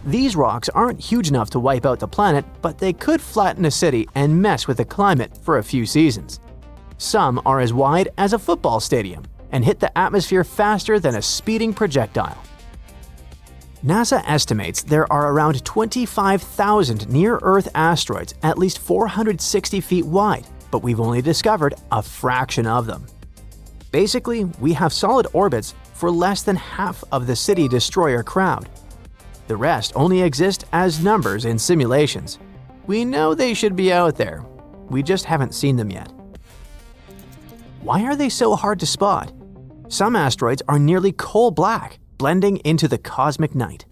These rocks aren't huge enough to wipe out the planet, but they could flatten a city and mess with the climate for a few seasons. Some are as wide as a football stadium and hit the atmosphere faster than a speeding projectile. NASA estimates there are around 25,000 near-Earth asteroids at least 460 feet wide, but we've only discovered a fraction of them. Basically, we have solid orbits for less than half of the City Destroyer crowd. The rest only exist as numbers in simulations. We know they should be out there. We just haven't seen them yet. Why are they so hard to spot? Some asteroids are nearly coal black, blending into the cosmic night.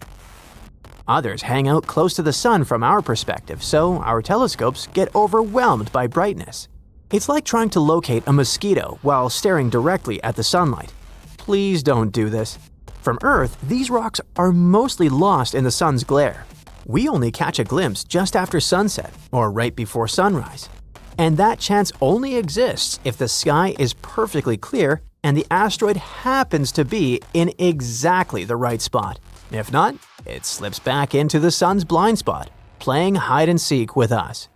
Others hang out close to the sun from our perspective, so our telescopes get overwhelmed by brightness. It's like trying to locate a mosquito while staring directly at the sunlight. Please don't do this. From Earth, these rocks are mostly lost in the sun's glare. We only catch a glimpse just after sunset or right before sunrise. And that chance only exists if the sky is perfectly clear and the asteroid happens to be in exactly the right spot. If not, it slips back into the sun's blind spot, playing hide and seek with us.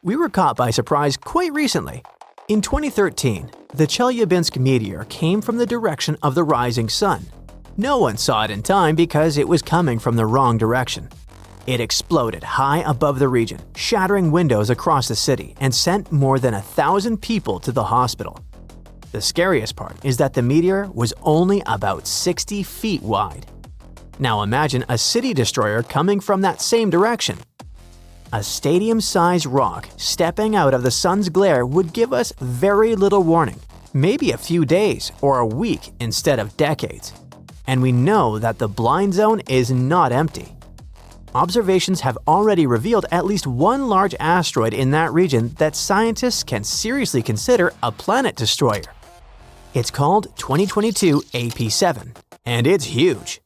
We were caught by surprise quite recently. In 2013, the Chelyabinsk meteor came from the direction of the rising sun. No one saw it in time because it was coming from the wrong direction. It exploded high above the region, shattering windows across the city and sent more than 1,000 people to the hospital. The scariest part is that the meteor was only about 60 feet wide. Now imagine a city destroyer coming from that same direction. A stadium-sized rock stepping out of the sun's glare would give us very little warning, maybe a few days or a week instead of decades. and we know that the blind zone is not empty. Observations have already revealed at least one large asteroid in that region that scientists can seriously consider a planet destroyer. It's called 2022 AP7, and it's huge.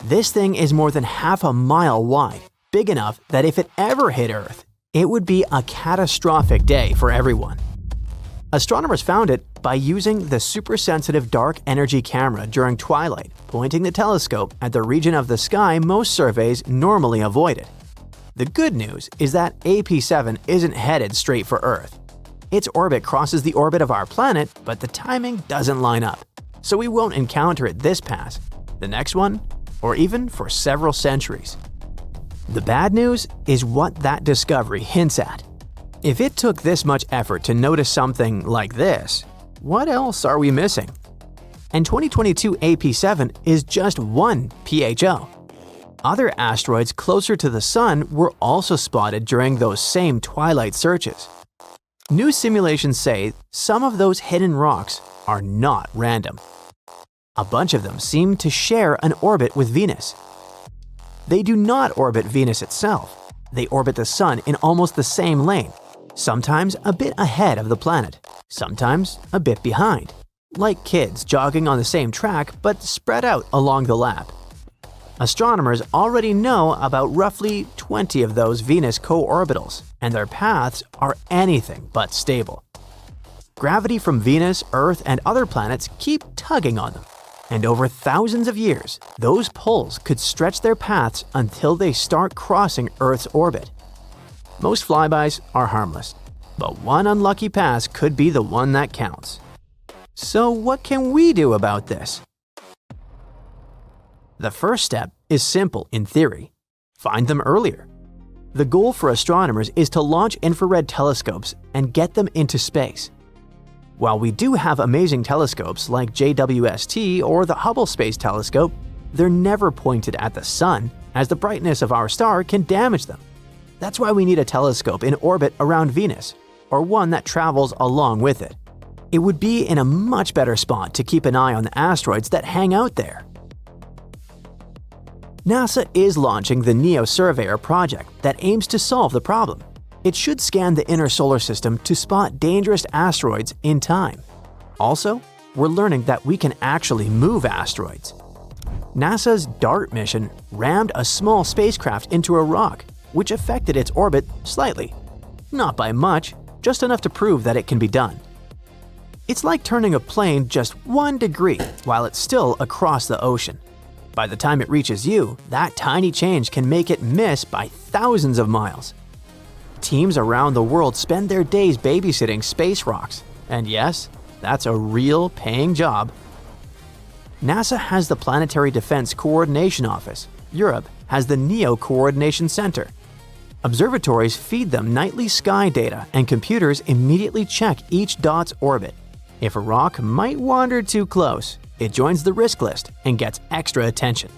This thing is more than half a mile wide, big enough that if it ever hit Earth, it would be a catastrophic day for everyone. Astronomers found it by using the super-sensitive dark energy camera during twilight, pointing the telescope at the region of the sky most surveys normally avoided. The good news is that AP7 isn't headed straight for Earth. Its orbit crosses the orbit of our planet, but the timing doesn't line up, so we won't encounter it this pass, the next one, or even for several centuries. The bad news is what that discovery hints at. If it took this much effort to notice something like this, what else are we missing? And 2022 AP7 is just one PHO. Other asteroids closer to the Sun were also spotted during those same twilight searches. New simulations say some of those hidden rocks are not random. A bunch of them seem to share an orbit with Venus. They do not orbit Venus itself. They orbit the Sun in almost the same lane, sometimes a bit ahead of the planet, sometimes a bit behind, like kids jogging on the same track but spread out along the lap. Astronomers already know about roughly 20 of those Venus co-orbitals, and their paths are anything but stable. Gravity from Venus, Earth, and other planets keep tugging on them, and over thousands of years, those pulls could stretch their paths until they start crossing Earth's orbit. Most flybys are harmless, but one unlucky pass could be the one that counts. So what can we do about this? The first step is simple in theory. Find them earlier. The goal for astronomers is to launch infrared telescopes and get them into space. While we do have amazing telescopes like JWST or the Hubble Space Telescope, they're never pointed at the Sun, as the brightness of our star can damage them. That's why we need a telescope in orbit around Venus, or one that travels along with it. It would be in a much better spot to keep an eye on the asteroids that hang out there. NASA is launching the NEO Surveyor project that aims to solve the problem. It should scan the inner solar system to spot dangerous asteroids in time. Also, we're learning that we can actually move asteroids. NASA's DART mission rammed a small spacecraft into a rock, which affected its orbit slightly. Not by much, just enough to prove that it can be done. It's like turning a plane just 1 degree while it's still across the ocean. By the time it reaches you, that tiny change can make it miss by thousands of miles. Teams around the world spend their days babysitting space rocks, and yes, that's a real paying job. NASA has the Planetary Defense Coordination Office. Europe has the NEO Coordination Center. Observatories feed them nightly sky data, and computers immediately check each dot's orbit. If a rock might wander too close, it joins the risk list and gets extra attention.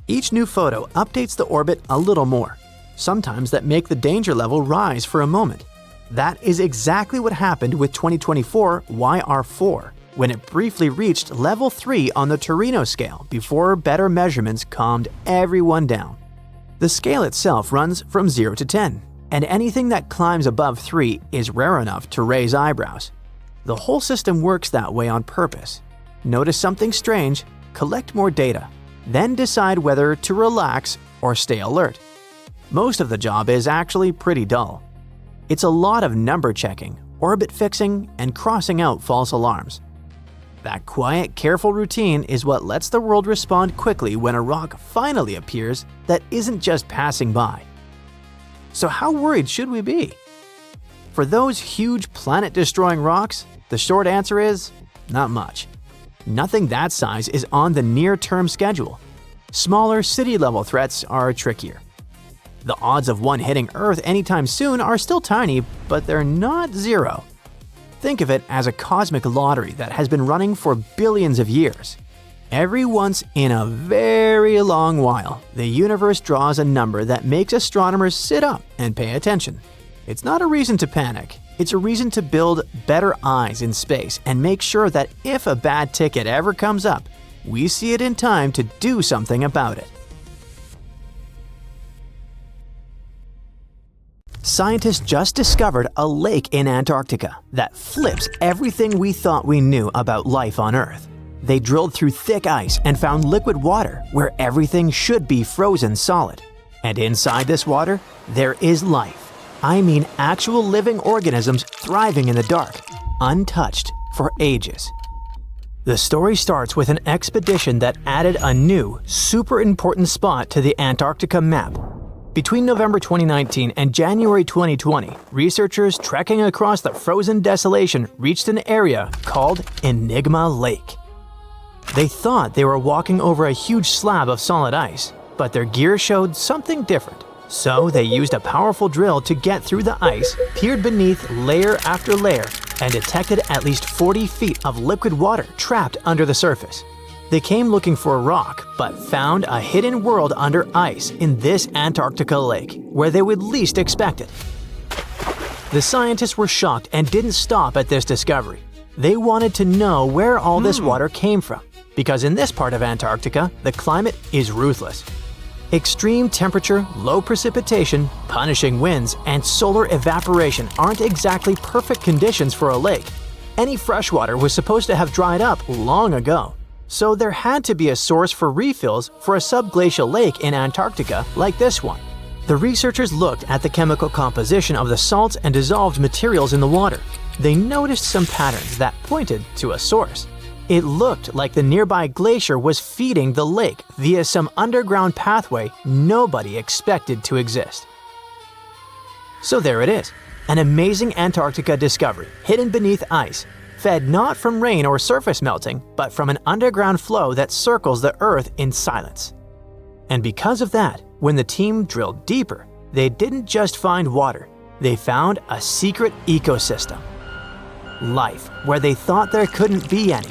Each new photo updates the orbit a little more, sometimes that make the danger level rise for a moment. That is exactly what happened with 2024 YR4, when it briefly reached level 3 on the Torino scale before better measurements calmed everyone down. The scale itself runs from 0 to 10, and anything that climbs above 3 is rare enough to raise eyebrows. The whole system works that way on purpose. Notice something strange, collect more data, then decide whether to relax or stay alert. Most of the job is actually pretty dull. It's a lot of number checking, orbit fixing, and crossing out false alarms. That quiet, careful routine is what lets the world respond quickly when a rock finally appears that isn't just passing by. So how worried should we be? For those huge planet-destroying rocks, the short answer is not much. Nothing that size is on the near-term schedule. Smaller city-level threats are trickier. The odds of one hitting Earth anytime soon are still tiny, but they're not zero. Think of it as a cosmic lottery that has been running for billions of years. Every once in a very long while, the universe draws a number that makes astronomers sit up and pay attention. It's not a reason to panic. It's a reason to build better eyes in space and make sure that if a bad ticket ever comes up, we see it in time to do something about it. Scientists just discovered a lake in Antarctica that flips everything we thought we knew about life on Earth. They drilled through thick ice and found liquid water where everything should be frozen solid. And inside this water, there is life. I mean actual living organisms thriving in the dark, untouched for ages. The story starts with an expedition that added a new, super important spot to the Antarctica map. Between November 2019 and January 2020, researchers trekking across the frozen desolation reached an area called Enigma Lake. They thought they were walking over a huge slab of solid ice, but their gear showed something different. So they used a powerful drill to get through the ice, peered beneath layer after layer, and detected at least 40 feet of liquid water trapped under the surface. They came looking for a rock, but found a hidden world under ice in this Antarctica lake, where they would least expect it. The scientists were shocked and didn't stop at this discovery. They wanted to know where all this water came from, because in this part of Antarctica, the climate is ruthless. Extreme temperature, low precipitation, punishing winds, and solar evaporation aren't exactly perfect conditions for a lake. Any fresh water was supposed to have dried up long ago. So there had to be a source for refills for a subglacial lake in Antarctica like this one. The researchers looked at the chemical composition of the salts and dissolved materials in the water. They noticed some patterns that pointed to a source. It looked like the nearby glacier was feeding the lake via some underground pathway nobody expected to exist. So there it is, an amazing Antarctica discovery hidden beneath ice, fed not from rain or surface melting, but from an underground flow that circles the Earth in silence. And because of that, when the team drilled deeper, they didn't just find water, they found a secret ecosystem. Life, where they thought there couldn't be any.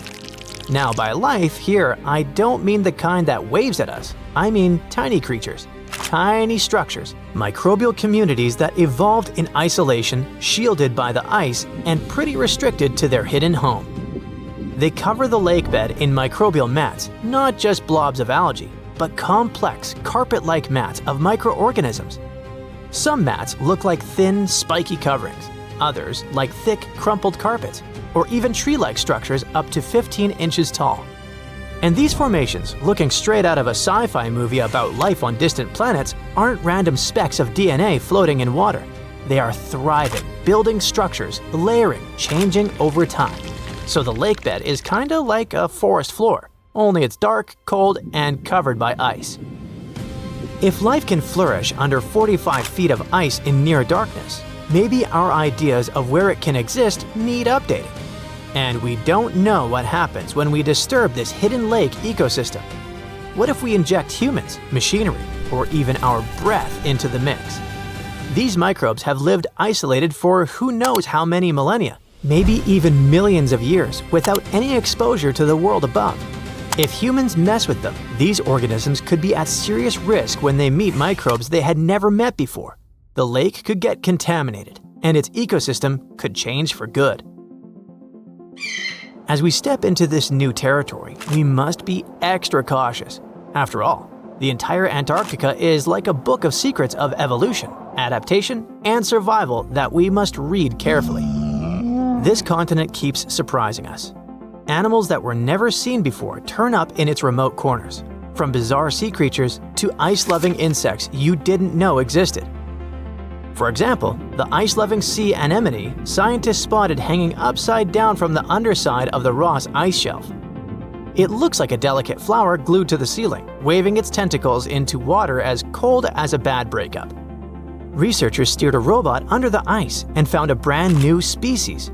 Now by life here, I don't mean the kind that waves at us, I mean tiny creatures. Tiny structures, microbial communities that evolved in isolation, shielded by the ice, and pretty restricted to their hidden home. They cover the lake bed in microbial mats, not just blobs of algae, but complex, carpet-like mats of microorganisms. Some mats look like thin, spiky coverings, others like thick, crumpled carpets, or even tree-like structures up to 15 inches tall. And these formations, looking straight out of a sci-fi movie about life on distant planets, aren't random specks of DNA floating in water. They are thriving, building structures, layering, changing over time. So the lake bed is kinda like a forest floor, only it's dark, cold, and covered by ice. If life can flourish under 45 feet of ice in near darkness, maybe our ideas of where it can exist need updating. And we don't know what happens when we disturb this hidden lake ecosystem. What if we inject humans, machinery, or even our breath into the mix? These microbes have lived isolated for who knows how many millennia, maybe even millions of years, without any exposure to the world above. If humans mess with them, these organisms could be at serious risk when they meet microbes they had never met before. The lake could get contaminated, and its ecosystem could change for good. As we step into this new territory, we must be extra cautious. After all, the entire Antarctica is like a book of secrets of evolution, adaptation, and survival that we must read carefully. This continent keeps surprising us. Animals that were never seen before turn up in its remote corners, from bizarre sea creatures to ice-loving insects you didn't know existed. For example, the ice-loving sea anemone scientists spotted hanging upside down from the underside of the Ross ice shelf. It looks like a delicate flower glued to the ceiling, waving its tentacles into water as cold as a bad breakup. Researchers steered a robot under the ice and found a brand new species.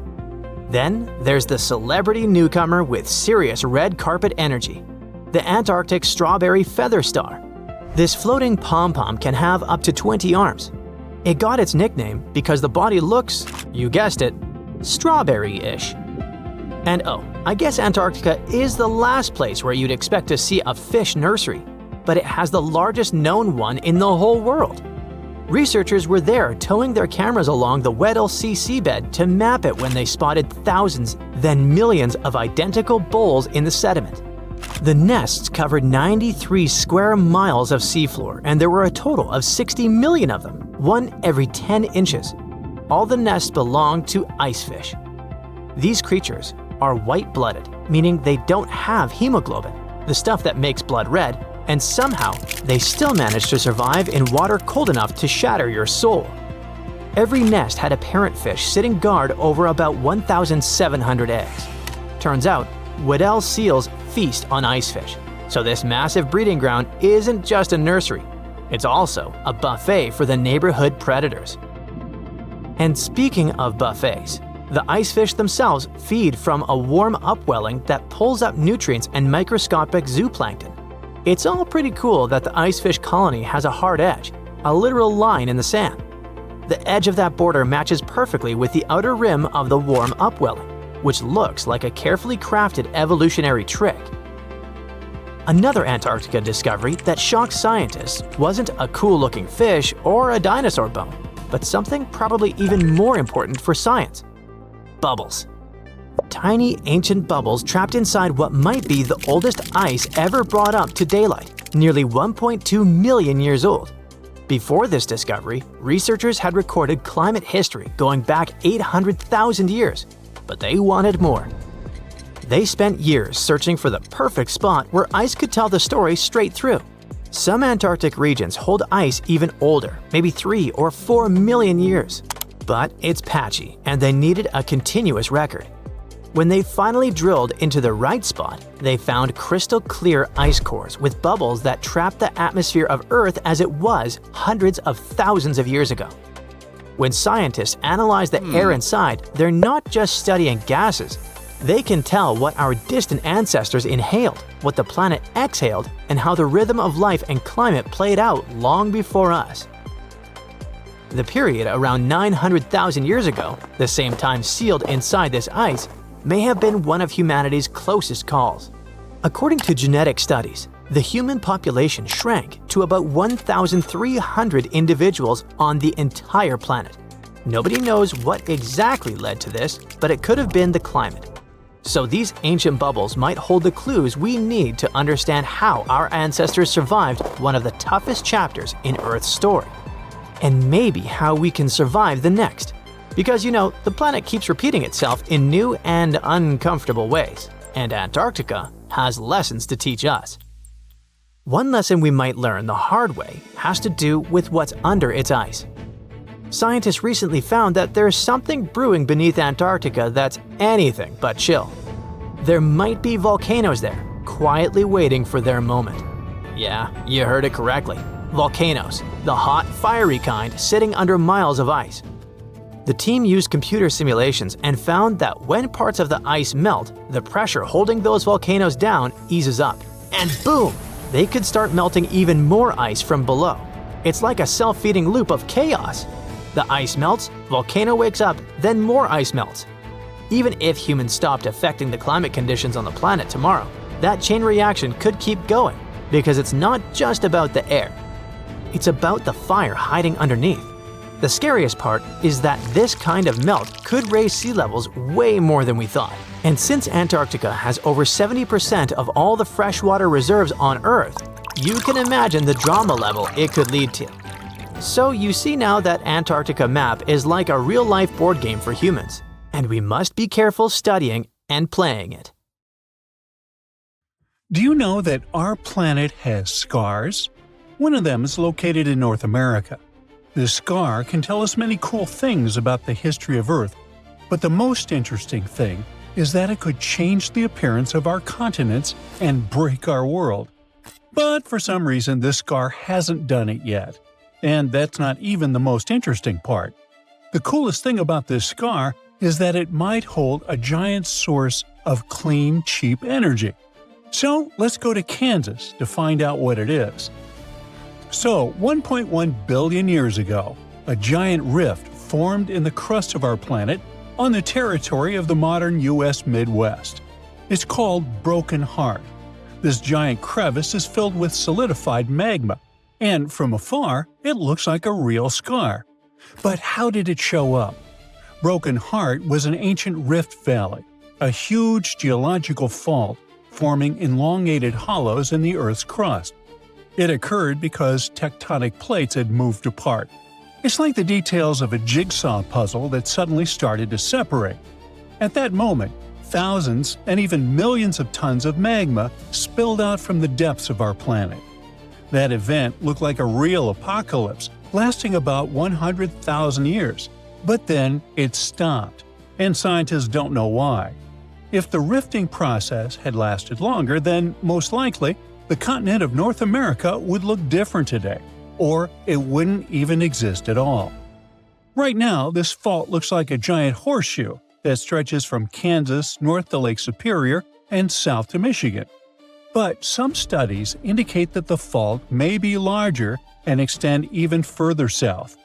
Then there's the celebrity newcomer with serious red carpet energy, the Antarctic strawberry feather star. This floating pom-pom can have up to 20 arms. It got its nickname because the body looks, you guessed it, strawberry-ish. And oh, I guess Antarctica is the last place where you'd expect to see a fish nursery, but it has the largest known one in the whole world. Researchers were there towing their cameras along the Weddell Sea seabed to map it when they spotted thousands, then millions of identical bowls in the sediment. The nests covered 93 square miles of seafloor, and there were a total of 60 million of them, one every 10 inches. All the nests belonged to icefish. These creatures are white-blooded, meaning they don't have hemoglobin, the stuff that makes blood red, and somehow they still manage to survive in water cold enough to shatter your soul. Every nest had a parent fish sitting guard over about 1,700 eggs. Turns out, Weddell seals feast on icefish, so this massive breeding ground isn't just a nursery, it's also a buffet for the neighborhood predators. And speaking of buffets, the icefish themselves feed from a warm upwelling that pulls up nutrients and microscopic zooplankton. It's all pretty cool that the icefish colony has a hard edge, a literal line in the sand. The edge of that border matches perfectly with the outer rim of the warm upwelling, which looks like a carefully crafted evolutionary trick. Another Antarctica discovery that shocked scientists wasn't a cool-looking fish or a dinosaur bone, but something probably even more important for science: bubbles. Tiny ancient bubbles trapped inside what might be the oldest ice ever brought up to daylight, nearly 1.2 million years old. Before this discovery, researchers had recorded climate history going back 800,000 years, but they wanted more. They spent years searching for the perfect spot where ice could tell the story straight through. Some Antarctic regions hold ice even older, maybe 3 or 4 million years. But it's patchy, and they needed a continuous record. When they finally drilled into the right spot, they found crystal clear ice cores with bubbles that trapped the atmosphere of Earth as it was hundreds of thousands of years ago. When scientists analyze the air inside, they're not just studying gases. They can tell what our distant ancestors inhaled, what the planet exhaled, and how the rhythm of life and climate played out long before us. The period around 900,000 years ago, the same time sealed inside this ice, may have been one of humanity's closest calls. According to genetic studies, the human population shrank to about 1,300 individuals on the entire planet. Nobody knows what exactly led to this, but it could have been the climate. So these ancient bubbles might hold the clues we need to understand how our ancestors survived one of the toughest chapters in Earth's story. And maybe how we can survive the next. Because the planet keeps repeating itself in new and uncomfortable ways, and Antarctica has lessons to teach us. One lesson we might learn the hard way has to do with what's under its ice. Scientists recently found that there's something brewing beneath Antarctica that's anything but chill. There might be volcanoes there, quietly waiting for their moment. Yeah, you heard it correctly. Volcanoes, the hot, fiery kind sitting under miles of ice. The team used computer simulations and found that when parts of the ice melt, the pressure holding those volcanoes down eases up. And boom! They could start melting even more ice from below. It's like a self-feeding loop of chaos. The ice melts, volcano wakes up, then more ice melts. Even if humans stopped affecting the climate conditions on the planet tomorrow, that chain reaction could keep going because it's not just about the air. It's about the fire hiding underneath. The scariest part is that this kind of melt could raise sea levels way more than we thought. And since Antarctica has over 70% of all the freshwater reserves on Earth, you can imagine the drama level it could lead to. So you see now that Antarctica map is like a real-life board game for humans, and we must be careful studying and playing it. Do you know that our planet has scars? One of them is located in North America. This scar can tell us many cool things about the history of Earth, but the most interesting thing is that it could change the appearance of our continents and break our world. But for some reason, this scar hasn't done it yet. And that's not even the most interesting part. The coolest thing about this scar is that it might hold a giant source of clean, cheap energy. So let's go to Kansas to find out what it is. So, 1.1 billion years ago, a giant rift formed in the crust of our planet on the territory of the modern U.S. Midwest. It's called Broken Heart. This giant crevice is filled with solidified magma, and from afar, it looks like a real scar. But how did it show up? Broken Heart was an ancient rift valley, a huge geological fault forming elongated hollows in the Earth's crust. It occurred because tectonic plates had moved apart. It's like the details of a jigsaw puzzle that suddenly started to separate. At that moment, thousands and even millions of tons of magma spilled out from the depths of our planet. That event looked like a real apocalypse, lasting about 100,000 years. But then it stopped, and scientists don't know why. If the rifting process had lasted longer, then most likely the continent of North America would look different today, or it wouldn't even exist at all. Right now, this fault looks like a giant horseshoe that stretches from Kansas north to Lake Superior and south to Michigan. But some studies indicate that the fault may be larger and extend even further south,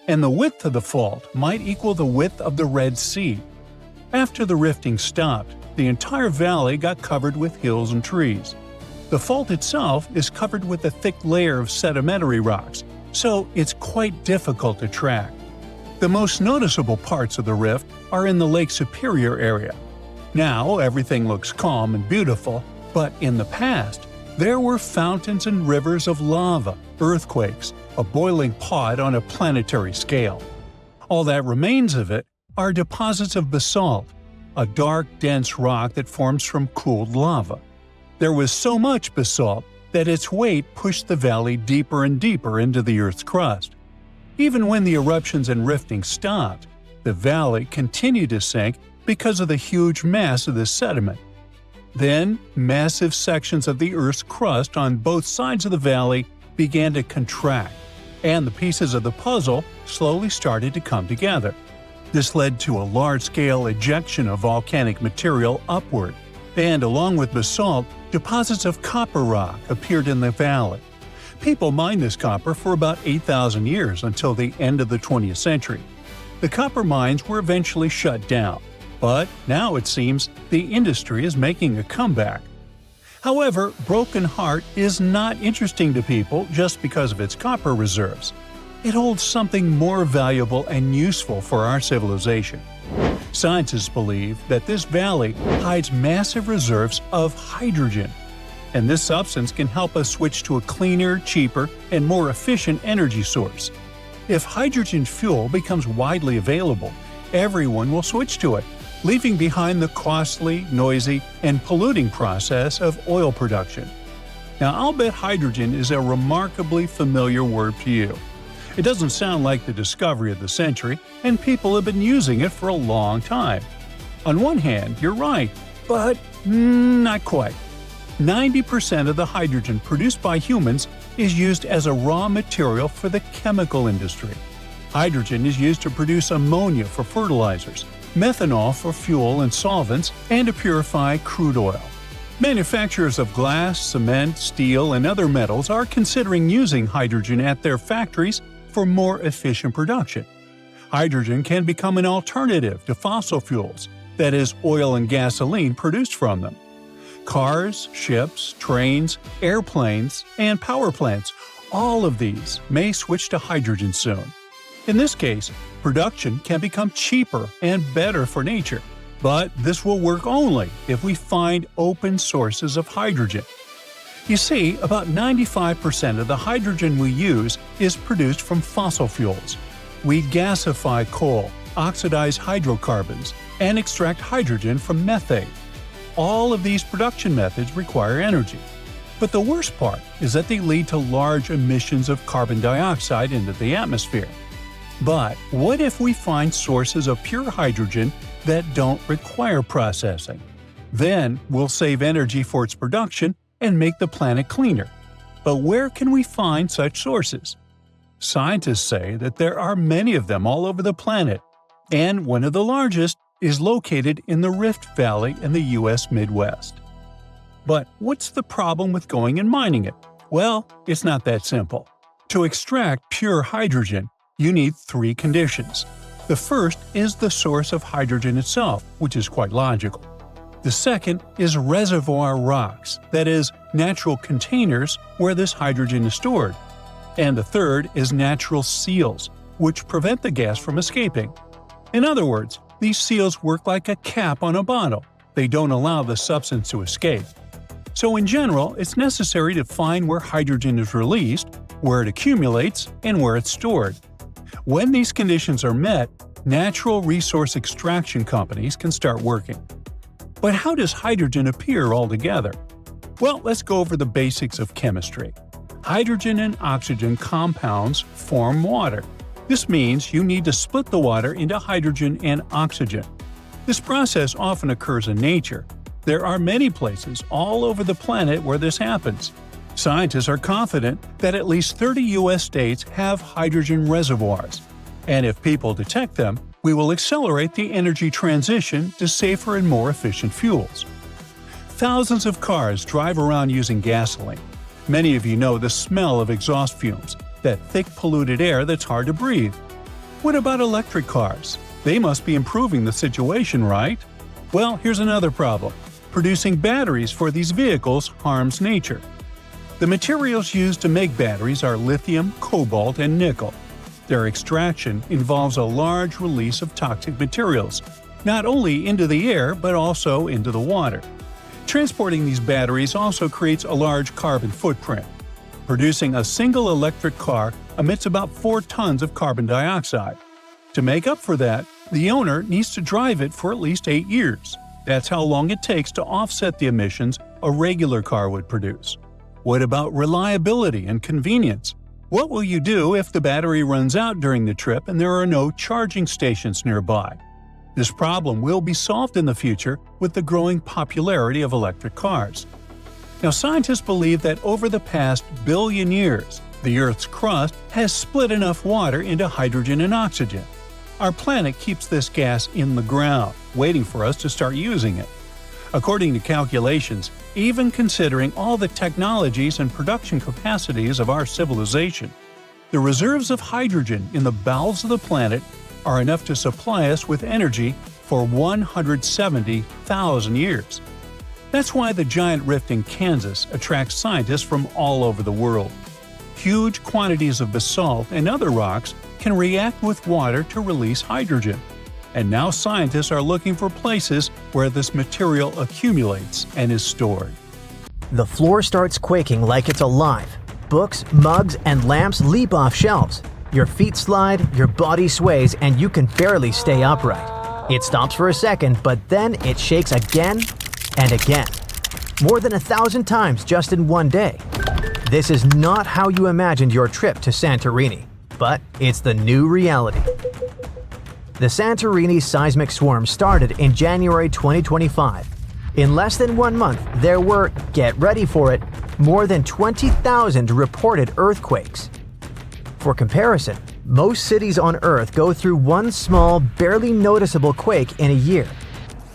and the width of the fault might equal the width of the Red Sea. After the rifting stopped, the entire valley got covered with hills and trees. The fault itself is covered with a thick layer of sedimentary rocks, so it's quite difficult to track. The most noticeable parts of the rift are in the Lake Superior area. Now everything looks calm and beautiful, but in the past, there were fountains and rivers of lava, earthquakes, a boiling pot on a planetary scale. All that remains of it are deposits of basalt, a dark, dense rock that forms from cooled lava. There was so much basalt that its weight pushed the valley deeper and deeper into the Earth's crust. Even when the eruptions and rifting stopped, the valley continued to sink because of the huge mass of this sediment. Then, massive sections of the Earth's crust on both sides of the valley began to contract, and the pieces of the puzzle slowly started to come together. This led to a large-scale ejection of volcanic material upward, and along with basalt, deposits of copper rock appeared in the valley. People mined this copper for about 8,000 years until the end of the 20th century. The copper mines were eventually shut down, but now it seems the industry is making a comeback. However, Broken Heart is not interesting to people just because of its copper reserves. It holds something more valuable and useful for our civilization. Scientists believe that this valley hides massive reserves of hydrogen, and this substance can help us switch to a cleaner, cheaper, and more efficient energy source. If hydrogen fuel becomes widely available, everyone will switch to it, leaving behind the costly, noisy, and polluting process of oil production. Now, I'll bet hydrogen is a remarkably familiar word to you. It doesn't sound like the discovery of the century, and people have been using it for a long time. On one hand, you're right, but not quite. 90% of the hydrogen produced by humans is used as a raw material for the chemical industry. Hydrogen is used to produce ammonia for fertilizers, methanol for fuel and solvents, and to purify crude oil. Manufacturers of glass, cement, steel, and other metals are considering using hydrogen at their factories for more efficient production. Hydrogen can become an alternative to fossil fuels, that is, oil and gasoline produced from them. Cars, ships, trains, airplanes, and power plants, all of these may switch to hydrogen soon. In this case, production can become cheaper and better for nature, but this will work only if we find open sources of hydrogen. You see, about 95% of the hydrogen we use is produced from fossil fuels. We gasify coal, oxidize hydrocarbons, and extract hydrogen from methane. All of these production methods require energy. But the worst part is that they lead to large emissions of carbon dioxide into the atmosphere. But what if we find sources of pure hydrogen that don't require processing? Then we'll save energy for its production and make the planet cleaner. But where can we find such sources? Scientists say that there are many of them all over the planet, and one of the largest is located in the Rift Valley in the U.S. Midwest. But what's the problem with going and mining it? Well, it's not that simple. To extract pure hydrogen, you need 3 conditions. The first is the source of hydrogen itself, which is quite logical. The second is reservoir rocks, that is, natural containers where this hydrogen is stored. And the third is natural seals, which prevent the gas from escaping. In other words, these seals work like a cap on a bottle. They don't allow the substance to escape. So in general, it's necessary to find where hydrogen is released, where it accumulates, and where it's stored. When these conditions are met, natural resource extraction companies can start working. But how does hydrogen appear altogether? Well, let's go over the basics of chemistry. Hydrogen and oxygen compounds form water. This means you need to split the water into hydrogen and oxygen. This process often occurs in nature. There are many places all over the planet where this happens. Scientists are confident that at least 30 U.S. states have hydrogen reservoirs, and if people detect them, we will accelerate the energy transition to safer and more efficient fuels. Thousands of cars drive around using gasoline. Many of you know the smell of exhaust fumes, that thick polluted air that's hard to breathe. What about electric cars? They must be improving the situation, right? Well, here's another problem. Producing batteries for these vehicles harms nature. The materials used to make batteries are lithium, cobalt, and nickel. Their extraction involves a large release of toxic materials, not only into the air but also into the water. Transporting these batteries also creates a large carbon footprint. Producing a single electric car emits about 4 tons of carbon dioxide. To make up for that, the owner needs to drive it for at least 8 years. That's how long it takes to offset the emissions a regular car would produce. What about reliability and convenience? What will you do if the battery runs out during the trip and there are no charging stations nearby? This problem will be solved in the future with the growing popularity of electric cars. Now, scientists believe that over the past billion years, the Earth's crust has split enough water into hydrogen and oxygen. Our planet keeps this gas in the ground, waiting for us to start using it. According to calculations, even considering all the technologies and production capacities of our civilization, the reserves of hydrogen in the bowels of the planet are enough to supply us with energy for 170,000 years. That's why the giant rift in Kansas attracts scientists from all over the world. Huge quantities of basalt and other rocks can react with water to release hydrogen. And now scientists are looking for places where this material accumulates and is stored. The floor starts quaking like it's alive. Books, mugs, and lamps leap off shelves. Your feet slide, your body sways, and you can barely stay upright. It stops for a second, but then it shakes again and again. More than 1,000 times just in one day. This is not how you imagined your trip to Santorini, but it's the new reality. The Santorini seismic swarm started in January 2025. In less than 1 month, there were, get ready for it, more than 20,000 reported earthquakes. For comparison, most cities on Earth go through one small, barely noticeable quake in a year.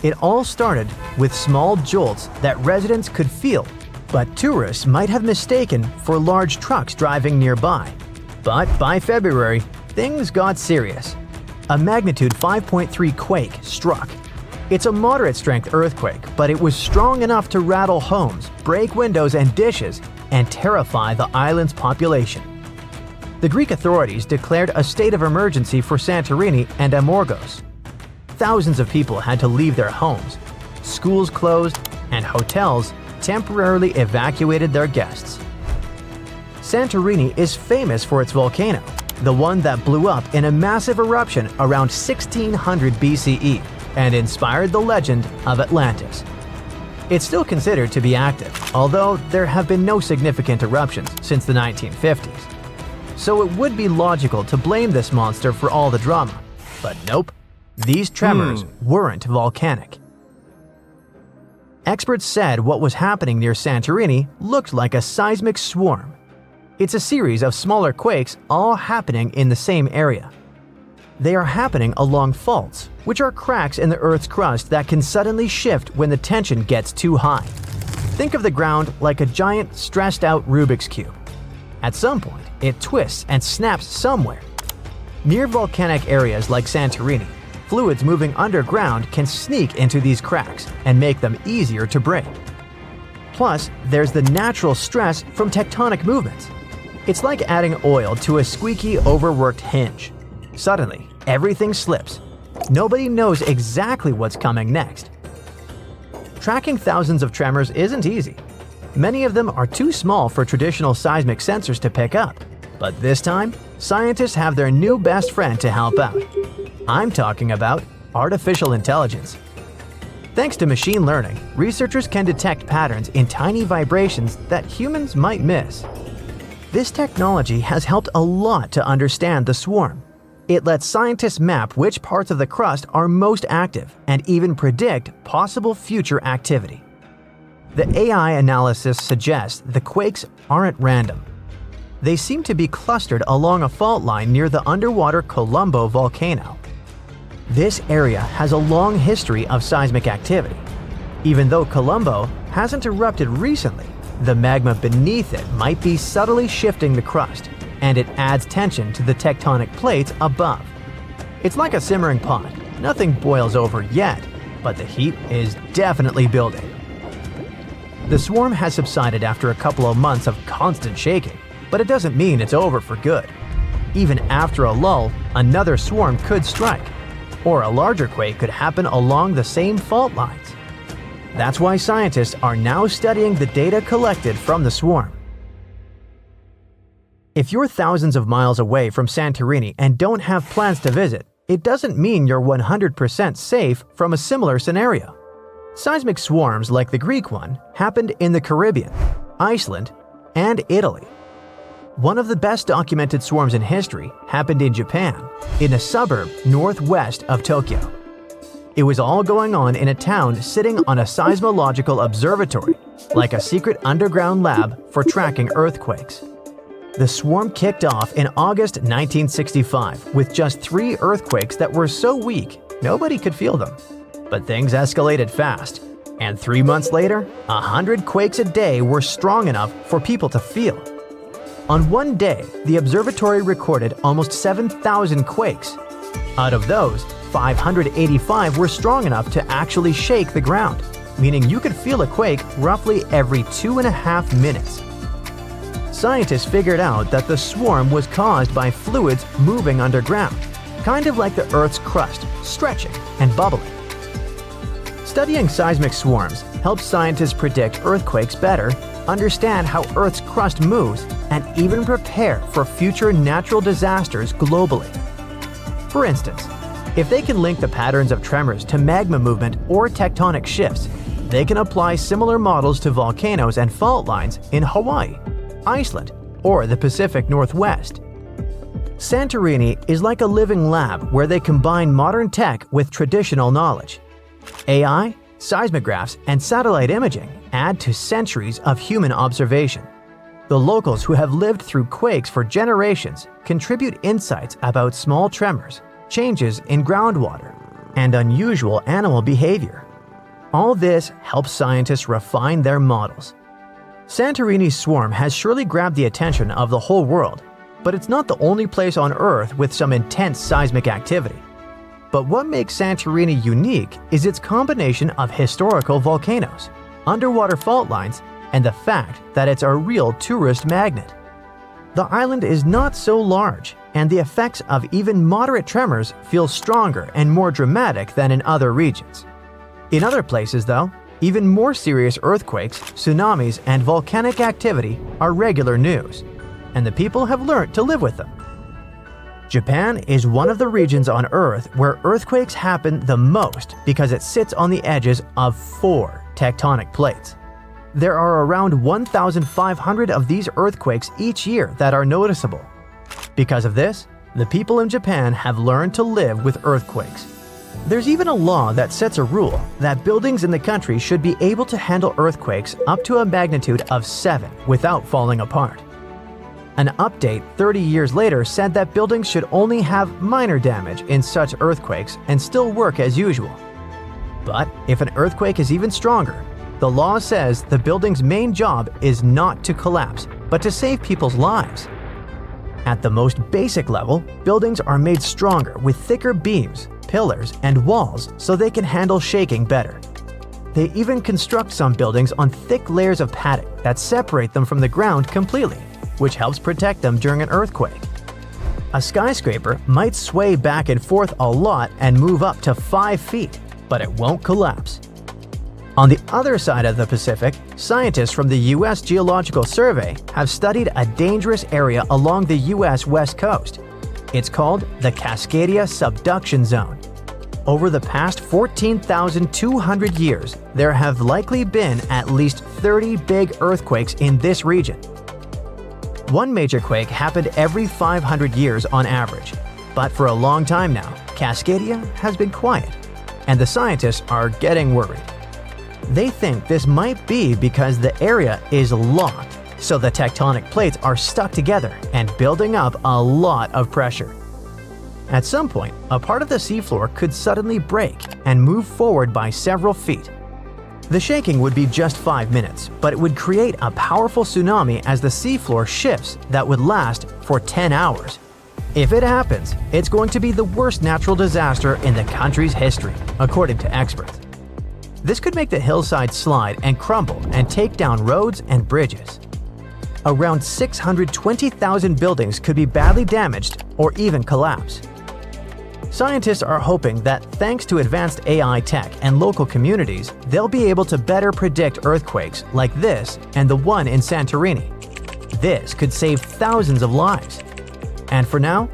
It all started with small jolts that residents could feel, but tourists might have mistaken for large trucks driving nearby. But by February, things got serious. A magnitude 5.3 quake struck. It's a moderate-strength earthquake, but it was strong enough to rattle homes, break windows and dishes, and terrify the island's population. The Greek authorities declared a state of emergency for Santorini and Amorgos. Thousands of people had to leave their homes. Schools closed, and hotels temporarily evacuated their guests. Santorini is famous for its volcano, the one that blew up in a massive eruption around 1600 BCE and inspired the legend of Atlantis. It's still considered to be active, although there have been no significant eruptions since the 1950s. So it would be logical to blame this monster for all the drama. But nope, these tremors weren't volcanic. Experts said what was happening near Santorini looked like a seismic swarm. It's a series of smaller quakes all happening in the same area. They are happening along faults, which are cracks in the Earth's crust that can suddenly shift when the tension gets too high. Think of the ground like a giant, stressed-out Rubik's Cube. At some point, it twists and snaps somewhere. Near volcanic areas like Santorini, fluids moving underground can sneak into these cracks and make them easier to break. Plus, there's the natural stress from tectonic movements. It's like adding oil to a squeaky, overworked hinge. Suddenly, everything slips. Nobody knows exactly what's coming next. Tracking thousands of tremors isn't easy. Many of them are too small for traditional seismic sensors to pick up. But this time, scientists have their new best friend to help out. I'm talking about artificial intelligence. Thanks to machine learning, researchers can detect patterns in tiny vibrations that humans might miss. This technology has helped a lot to understand the swarm. It lets scientists map which parts of the crust are most active and even predict possible future activity. The AI analysis suggests the quakes aren't random. They seem to be clustered along a fault line near the underwater Colombo volcano. This area has a long history of seismic activity. Even though Colombo hasn't erupted recently, the magma beneath it might be subtly shifting the crust, and it adds tension to the tectonic plates above. It's like a simmering pot. Nothing boils over yet, but the heat is definitely building. The swarm has subsided after a couple of months of constant shaking, but it doesn't mean it's over for good. Even after a lull, another swarm could strike, or a larger quake could happen along the same fault lines. That's why scientists are now studying the data collected from the swarm. If you're thousands of miles away from Santorini and don't have plans to visit, it doesn't mean you're 100% safe from a similar scenario. Seismic swarms like the Greek one happened in the Caribbean, Iceland, and Italy. One of the best documented swarms in history happened in Japan, in a suburb northwest of Tokyo. It was all going on in a town sitting on a seismological observatory, like a secret underground lab for tracking earthquakes. The swarm kicked off in August 1965 with just 3 earthquakes that were so weak nobody could feel them. But things escalated fast, and 3 months later, 100 quakes a day were strong enough for people to feel. On one day, the observatory recorded almost 7,000 quakes. Out of those, 585 were strong enough to actually shake the ground, meaning you could feel a quake roughly every 2.5 minutes. Scientists figured out that the swarm was caused by fluids moving underground, kind of like the Earth's crust, stretching and bubbling. Studying seismic swarms helps scientists predict earthquakes better, understand how Earth's crust moves, and even prepare for future natural disasters globally. For instance, if they can link the patterns of tremors to magma movement or tectonic shifts, they can apply similar models to volcanoes and fault lines in Hawaii, Iceland, or the Pacific Northwest. Santorini is like a living lab where they combine modern tech with traditional knowledge. AI, seismographs, and satellite imaging add to centuries of human observation. The locals who have lived through quakes for generations contribute insights about small tremors, changes in groundwater, and unusual animal behavior. All this helps scientists refine their models. Santorini's swarm has surely grabbed the attention of the whole world, but it's not the only place on Earth with some intense seismic activity. But what makes Santorini unique is its combination of historical volcanoes, underwater fault lines, and the fact that it's a real tourist magnet. The island is not so large, and the effects of even moderate tremors feel stronger and more dramatic than in other regions. In other places, though, even more serious earthquakes, tsunamis, and volcanic activity are regular news, and the people have learned to live with them. Japan is one of the regions on Earth where earthquakes happen the most because it sits on the edges of 4 tectonic plates. There are around 1,500 of these earthquakes each year that are noticeable. Because of this, the people in Japan have learned to live with earthquakes. There's even a law that sets a rule that buildings in the country should be able to handle earthquakes up to a magnitude of 7 without falling apart. An update 30 years later said that buildings should only have minor damage in such earthquakes and still work as usual. But if an earthquake is even stronger, the law says the building's main job is not to collapse, but to save people's lives. At the most basic level, buildings are made stronger with thicker beams, pillars, and walls so they can handle shaking better. They even construct some buildings on thick layers of padding that separate them from the ground completely, which helps protect them during an earthquake. A skyscraper might sway back and forth a lot and move up to 5 feet, but it won't collapse. On the other side of the Pacific, scientists from the U.S. Geological Survey have studied a dangerous area along the U.S. West Coast. It's called the Cascadia Subduction Zone. Over the past 14,200 years, there have likely been at least 30 big earthquakes in this region. One major quake happened every 500 years on average. But for a long time now, Cascadia has been quiet, and the scientists are getting worried. They think this might be because the area is locked, so the tectonic plates are stuck together and building up a lot of pressure. At some point, a part of the seafloor could suddenly break and move forward by several feet. The shaking would be just 5 minutes, but it would create a powerful tsunami as the seafloor shifts that would last for 10 hours. If it happens, it's going to be the worst natural disaster in the country's history, according to experts. This could make the hillside slide and crumble and take down roads and bridges. Around 620,000 buildings could be badly damaged or even collapse. Scientists are hoping that thanks to advanced AI tech and local communities, they'll be able to better predict earthquakes like this and the one in Santorini. This could save thousands of lives. And for now,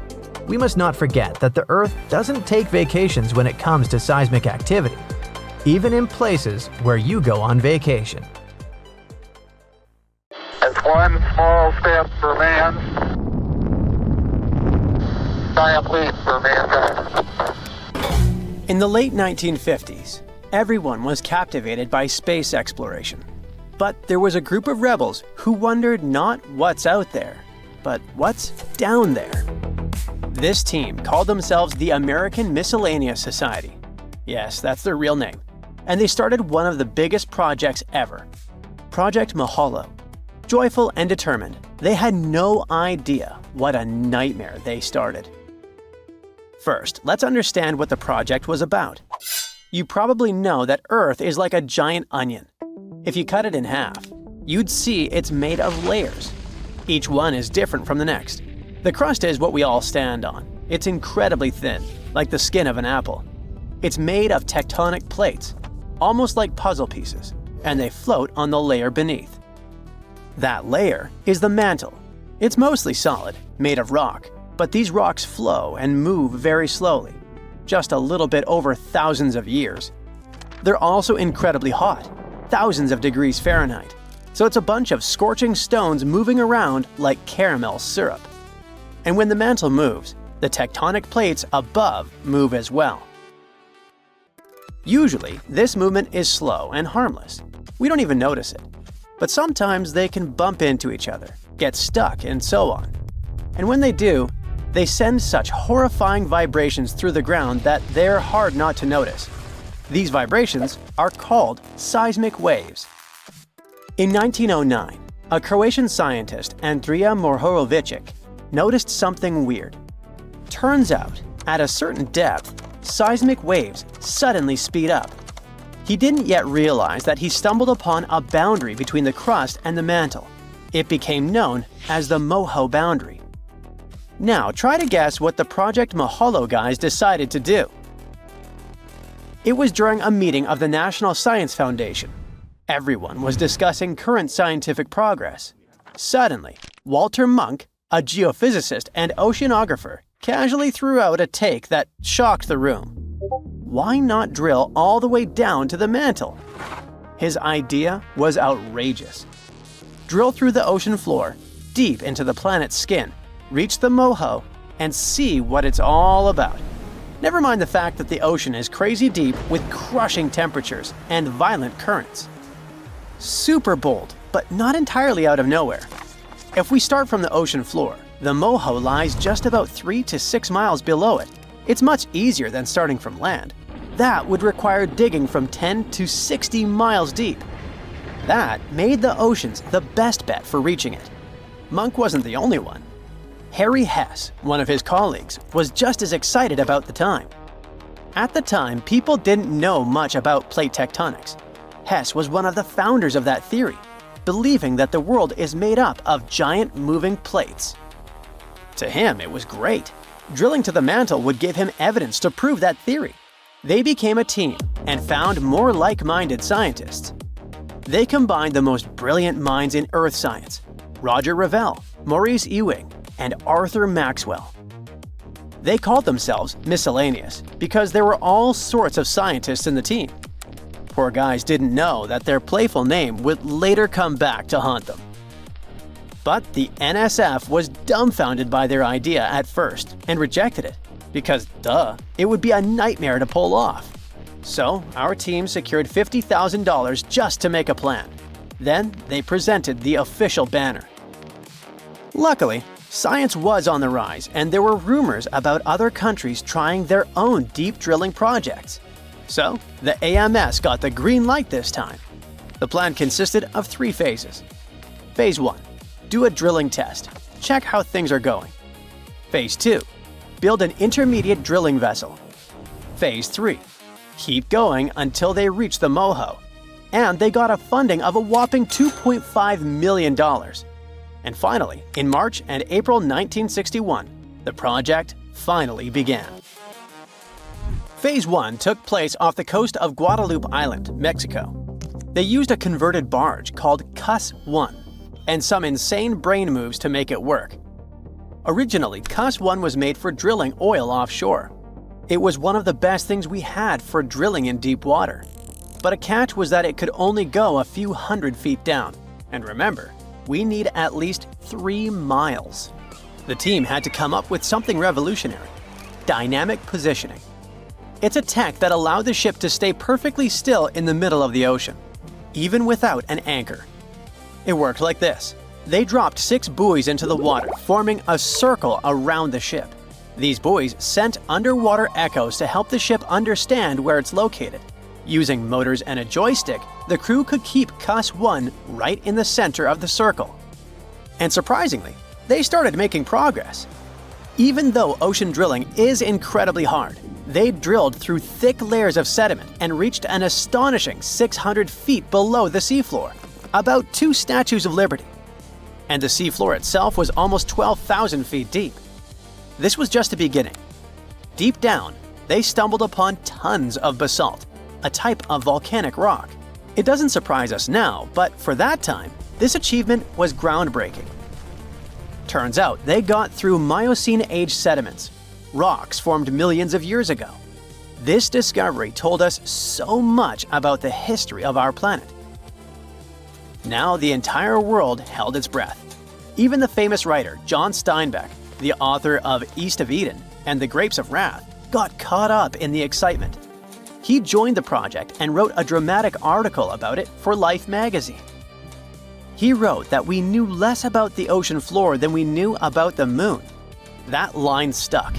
we must not forget that the Earth doesn't take vacations when it comes to seismic activity, even in places where you go on vacation. It's one small step for man, giant leap for mankind. In the late 1950s, everyone was captivated by space exploration. But there was a group of rebels who wondered not what's out there, but what's down there. This team called themselves the American Miscellaneous Society. Yes, that's their real name. And they started one of the biggest projects ever, Project Mahalo. Joyful and determined, they had no idea what a nightmare they started. First, let's understand what the project was about. You probably know that Earth is like a giant onion. If you cut it in half, you'd see it's made of layers. Each one is different from the next. The crust is what we all stand on. It's incredibly thin, like the skin of an apple. It's made of tectonic plates, almost like puzzle pieces, and they float on the layer beneath. That layer is the mantle. It's mostly solid, made of rock, but these rocks flow and move very slowly, just a little bit over thousands of years. They're also incredibly hot, thousands of degrees Fahrenheit, so it's a bunch of scorching stones moving around like caramel syrup. And when the mantle moves, the tectonic plates above move as well. Usually, this movement is slow and harmless. We don't even notice it. But sometimes they can bump into each other, get stuck, and so on. And when they do, they send such horrifying vibrations through the ground that they're hard not to notice. These vibrations are called seismic waves. In 1909, a Croatian scientist, Andrija Mohorovičić, noticed something weird. Turns out, at a certain depth, seismic waves suddenly speed up. He didn't yet realize that he stumbled upon a boundary between the crust and the mantle. It became known as the Moho boundary. Now try to guess what the Project Mahalo guys decided to do. It was during a meeting of the National Science Foundation. Everyone was discussing current scientific progress. Suddenly, Walter Munk, a geophysicist and oceanographer, casually threw out a take that shocked the room. Why not drill all the way down to the mantle? His idea was outrageous. Drill through the ocean floor, deep into the planet's skin, reach the Moho, and see what it's all about. Never mind the fact that the ocean is crazy deep with crushing temperatures and violent currents. Super bold, but not entirely out of nowhere. If we start from the ocean floor, the Moho lies just about 3 to 6 miles below it. It's much easier than starting from land. That would require digging from 10 to 60 miles deep. That made the oceans the best bet for reaching it. Munk wasn't the only one. Harry Hess, one of his colleagues, was just as excited about the time. At the time, people didn't know much about plate tectonics. Hess was one of the founders of that theory, believing that the world is made up of giant moving plates. To him, it was great. Drilling to the mantle would give him evidence to prove that theory. They became a team, and found more like-minded scientists. They combined the most brilliant minds in earth science: Roger Revelle, Maurice Ewing, and Arthur Maxwell. They called themselves miscellaneous because there were all sorts of scientists in the team. Poor guys didn't know that their playful name would later come back to haunt them. But the NSF was dumbfounded by their idea at first and rejected it, because duh, it would be a nightmare to pull off. So our team secured $50,000 just to make a plan. Then they presented the official banner. Luckily, science was on the rise, and there were rumors about other countries trying their own deep drilling projects. So the AMS got the green light this time. The plan consisted of 3 phases. Phase 1. Do a drilling test. Check how things are going. Phase 2. Build an intermediate drilling vessel. Phase 3. Keep going until they reach the Moho. And they got a funding of a whopping $2.5 million. And finally, in March and April 1961, the project finally began. Phase 1 took place off the coast of Guadalupe Island, Mexico. They used a converted barge called Cuss-1 and some insane brain moves to make it work. Originally, Cuss-1 was made for drilling oil offshore. It was one of the best things we had for drilling in deep water. But a catch was that it could only go a few hundred feet down. And remember, we need at least 3 miles. The team had to come up with something revolutionary: dynamic positioning. It's a tech that allowed the ship to stay perfectly still in the middle of the ocean, even without an anchor. It worked like this. They dropped 6 buoys into the water, forming a circle around the ship. These buoys sent underwater echoes to help the ship understand where it's located. Using motors and a joystick, the crew could keep Cuss-1 right in the center of the circle. And surprisingly, they started making progress. Even though ocean drilling is incredibly hard, they drilled through thick layers of sediment and reached an astonishing 600 feet below the seafloor, about 2 Statues of Liberty. And the seafloor itself was almost 12,000 feet deep. This was just the beginning. Deep down, they stumbled upon tons of basalt, a type of volcanic rock. It doesn't surprise us now, but for that time, this achievement was groundbreaking. Turns out they got through Miocene-age sediments, rocks formed millions of years ago. This discovery told us so much about the history of our planet. Now the entire world held its breath. Even the famous writer John Steinbeck, the author of East of Eden and The Grapes of Wrath, got caught up in the excitement. He joined the project and wrote a dramatic article about it for Life magazine. He wrote that we knew less about the ocean floor than we knew about the moon. That line stuck.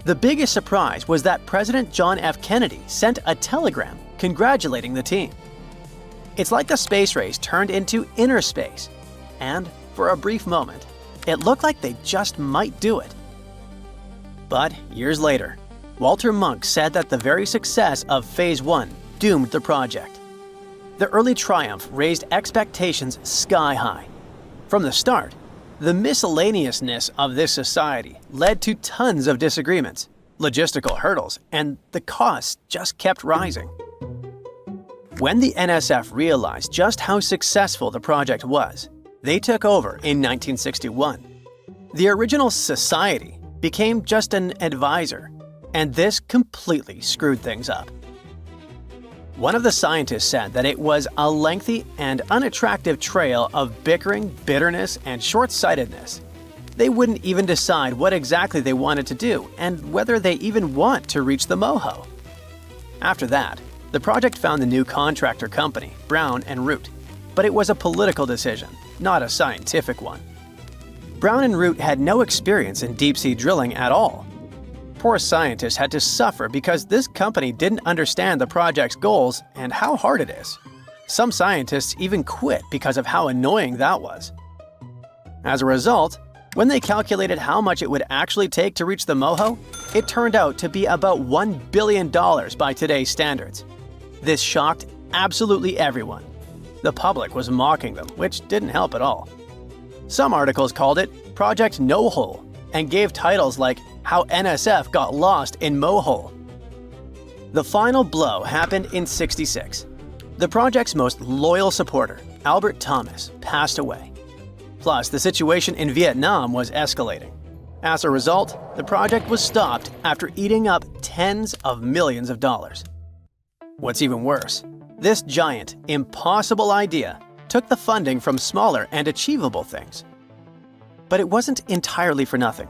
The biggest surprise was that President John F. Kennedy sent a telegram congratulating the team. It's like the space race turned into inner space, and for a brief moment, it looked like they just might do it. But years later, Walter Munk said that the very success of Phase 1 doomed the project. The early triumph raised expectations sky high. From the start, the miscellaneousness of this society led to tons of disagreements, logistical hurdles, and the costs just kept rising. When the NSF realized just how successful the project was, they took over in 1961. The original society became just an advisor, and this completely screwed things up. One of the scientists said that it was a lengthy and unattractive trail of bickering, bitterness, and short-sightedness. They wouldn't even decide what exactly they wanted to do and whether they even want to reach the Moho. After that, the project found the new contractor company, Brown and Root, but it was a political decision, not a scientific one. Brown and Root had no experience in deep-sea drilling at all. Poor scientists had to suffer because this company didn't understand the project's goals and how hard it is. Some scientists even quit because of how annoying that was. As a result, when they calculated how much it would actually take to reach the Moho, it turned out to be about $1 billion by today's standards. This shocked absolutely everyone. The public was mocking them, which didn't help at all. Some articles called it Project No Hole and gave titles like How NSF Got Lost in Mohole. The final blow happened in '66. The project's most loyal supporter, Albert Thomas, passed away. Plus, the situation in Vietnam was escalating. As a result, the project was stopped after eating up tens of millions of dollars. What's even worse, this giant, impossible idea took the funding from smaller and achievable things. But it wasn't entirely for nothing.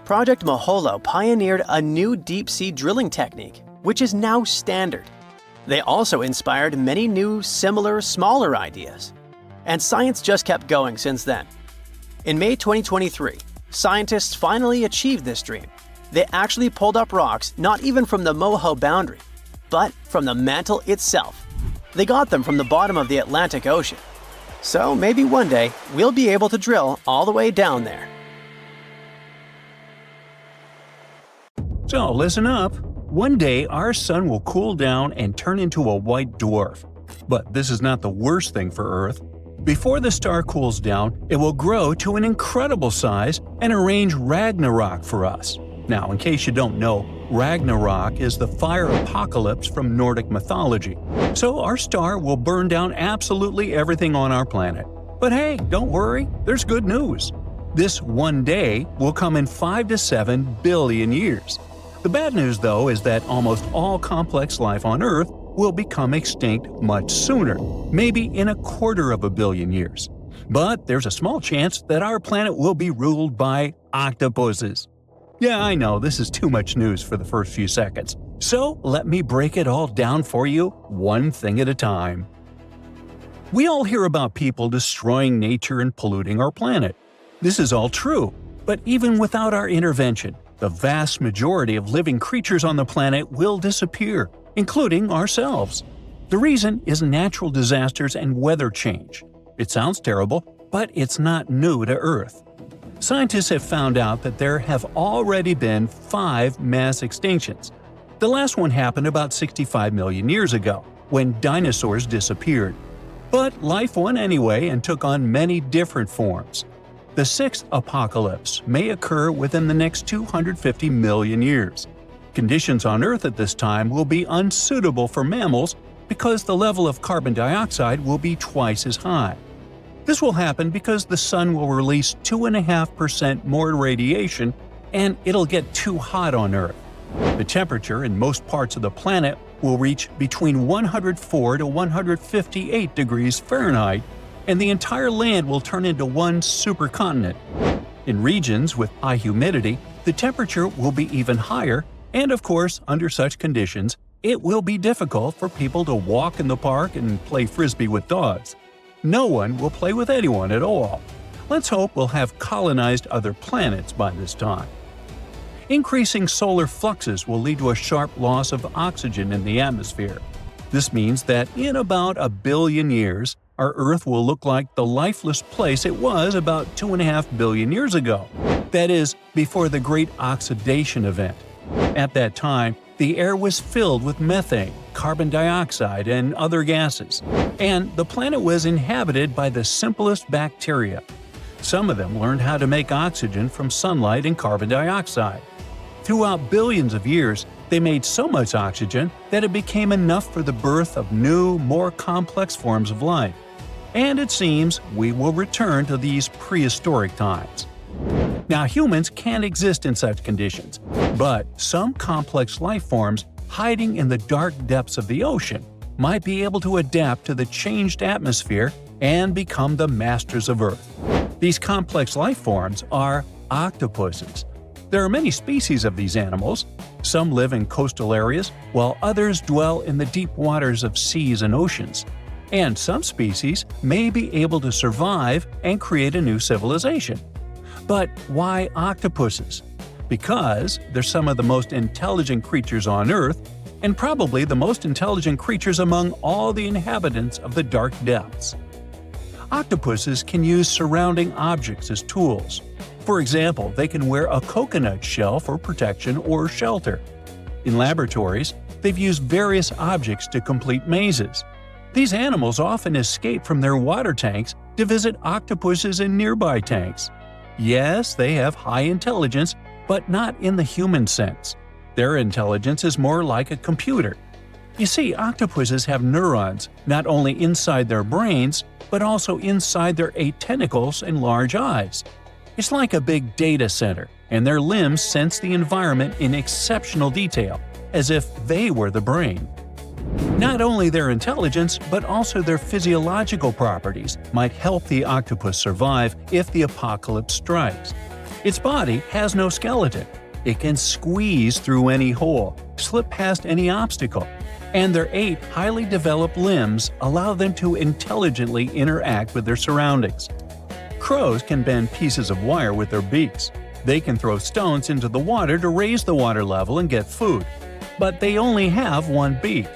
Project Maholo pioneered a new deep-sea drilling technique, which is now standard. They also inspired many new, similar, smaller ideas. And science just kept going since then. In May 2023, scientists finally achieved this dream. They actually pulled up rocks not even from the Moho boundary, but from the mantle itself. They got them from the bottom of the Atlantic Ocean. So maybe one day we'll be able to drill all the way down there. So listen up. One day our sun will cool down and turn into a white dwarf. But this is not the worst thing for Earth. Before the star cools down, it will grow to an incredible size and arrange Ragnarok for us. Now, in case you don't know, Ragnarok is the fire apocalypse from Nordic mythology. So our star will burn down absolutely everything on our planet. But hey, don't worry, there's good news. This one day will come in 5 to 7 billion years. The bad news, though, is that almost all complex life on Earth will become extinct much sooner, maybe in 250 million years. But there's a small chance that our planet will be ruled by octopuses. Yeah, I know, this is too much news for the first few seconds. So let me break it all down for you, one thing at a time. We all hear about people destroying nature and polluting our planet. This is all true, but even without our intervention, the vast majority of living creatures on the planet will disappear, including ourselves. The reason is natural disasters and weather change. It sounds terrible, but it's not new to Earth. Scientists have found out that there have already been 5 mass extinctions. The last one happened about 65 million years ago, when dinosaurs disappeared. But life won anyway and took on many different forms. The 6th apocalypse may occur within the next 250 million years. Conditions on Earth at this time will be unsuitable for mammals because the level of carbon dioxide will be twice as high. This will happen because the sun will release 2.5% more radiation and it'll get too hot on Earth. The temperature in most parts of the planet will reach between 104 to 158 degrees Fahrenheit, and the entire land will turn into one supercontinent. In regions with high humidity, the temperature will be even higher, and of course, under such conditions, it will be difficult for people to walk in the park and play frisbee with dogs. No one will play with anyone at all. Let's hope we'll have colonized other planets by this time. Increasing solar fluxes will lead to a sharp loss of oxygen in the atmosphere. This means that in about 1 billion years, our Earth will look like the lifeless place it was about 2.5 billion years ago. That is, before the Great Oxidation Event. At that time, the air was filled with methane, carbon dioxide, and other gases, and the planet was inhabited by the simplest bacteria. Some of them learned how to make oxygen from sunlight and carbon dioxide. Throughout billions of years, they made so much oxygen that it became enough for the birth of new, more complex forms of life. And it seems we will return to these prehistoric times. Now, humans can't exist in such conditions, but some complex life forms hiding in the dark depths of the ocean might be able to adapt to the changed atmosphere and become the masters of Earth. These complex life forms are octopuses. There are many species of these animals. Some live in coastal areas, while others dwell in the deep waters of seas and oceans. And some species may be able to survive and create a new civilization. But why octopuses? Because they're some of the most intelligent creatures on Earth, and probably the most intelligent creatures among all the inhabitants of the dark depths. Octopuses can use surrounding objects as tools. For example, they can wear a coconut shell for protection or shelter. In laboratories, they've used various objects to complete mazes. These animals often escape from their water tanks to visit octopuses in nearby tanks. Yes, they have high intelligence, but not in the human sense. Their intelligence is more like a computer. You see, octopuses have neurons not only inside their brains, but also inside their 8 tentacles and large eyes. It's like a big data center, and their limbs sense the environment in exceptional detail, as if they were the brain. Not only their intelligence, but also their physiological properties might help the octopus survive if the apocalypse strikes. Its body has no skeleton. It can squeeze through any hole, slip past any obstacle, and their 8 highly developed limbs allow them to intelligently interact with their surroundings. Crows can bend pieces of wire with their beaks. They can throw stones into the water to raise the water level and get food. But they only have one beak.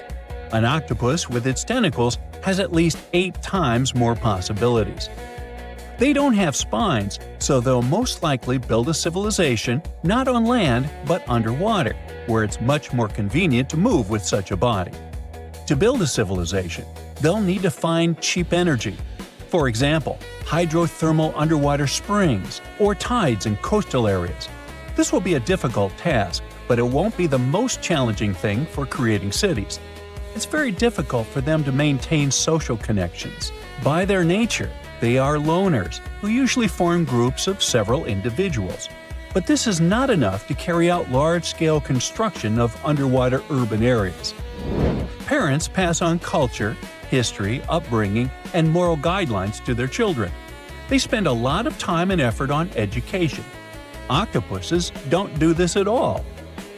An octopus with its tentacles has at least 8 times more possibilities. They don't have spines, so they'll most likely build a civilization not on land but underwater, where it's much more convenient to move with such a body. To build a civilization, they'll need to find cheap energy. For example, hydrothermal underwater springs or tides in coastal areas. This will be a difficult task, but it won't be the most challenging thing for creating cities. It's very difficult for them to maintain social connections. By their nature, they are loners, who usually form groups of several individuals. But this is not enough to carry out large-scale construction of underwater urban areas. Parents pass on culture, history, upbringing, and moral guidelines to their children. They spend a lot of time and effort on education. Octopuses don't do this at all.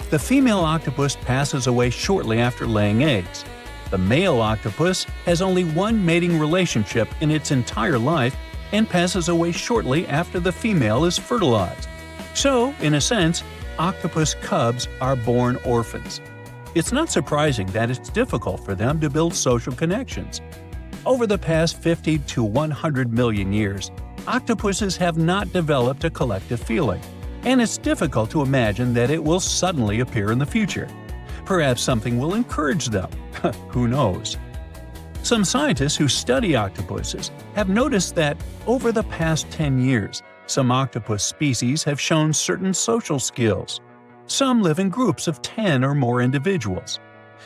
The female octopus passes away shortly after laying eggs. The male octopus has only one mating relationship in its entire life and passes away shortly after the female is fertilized. So, in a sense, octopus cubs are born orphans. It's not surprising that it's difficult for them to build social connections. Over the past 50 to 100 million years, octopuses have not developed a collective feeling, and it's difficult to imagine that it will suddenly appear in the future. Perhaps something will encourage them. Who knows? Some scientists who study octopuses have noticed that over the past 10 years, some octopus species have shown certain social skills. Some live in groups of 10 or more individuals.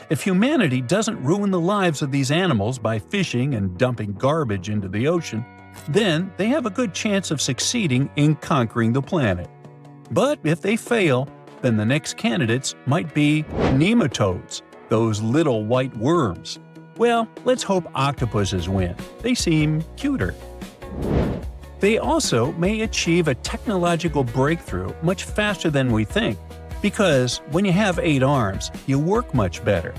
If humanity doesn't ruin the lives of these animals by fishing and dumping garbage into the ocean, then they have a good chance of succeeding in conquering the planet. But if they fail, then the next candidates might be nematodes, those little white worms. Well, let's hope octopuses win. They seem cuter. They also may achieve a technological breakthrough much faster than we think, because when you have 8 arms, you work much better.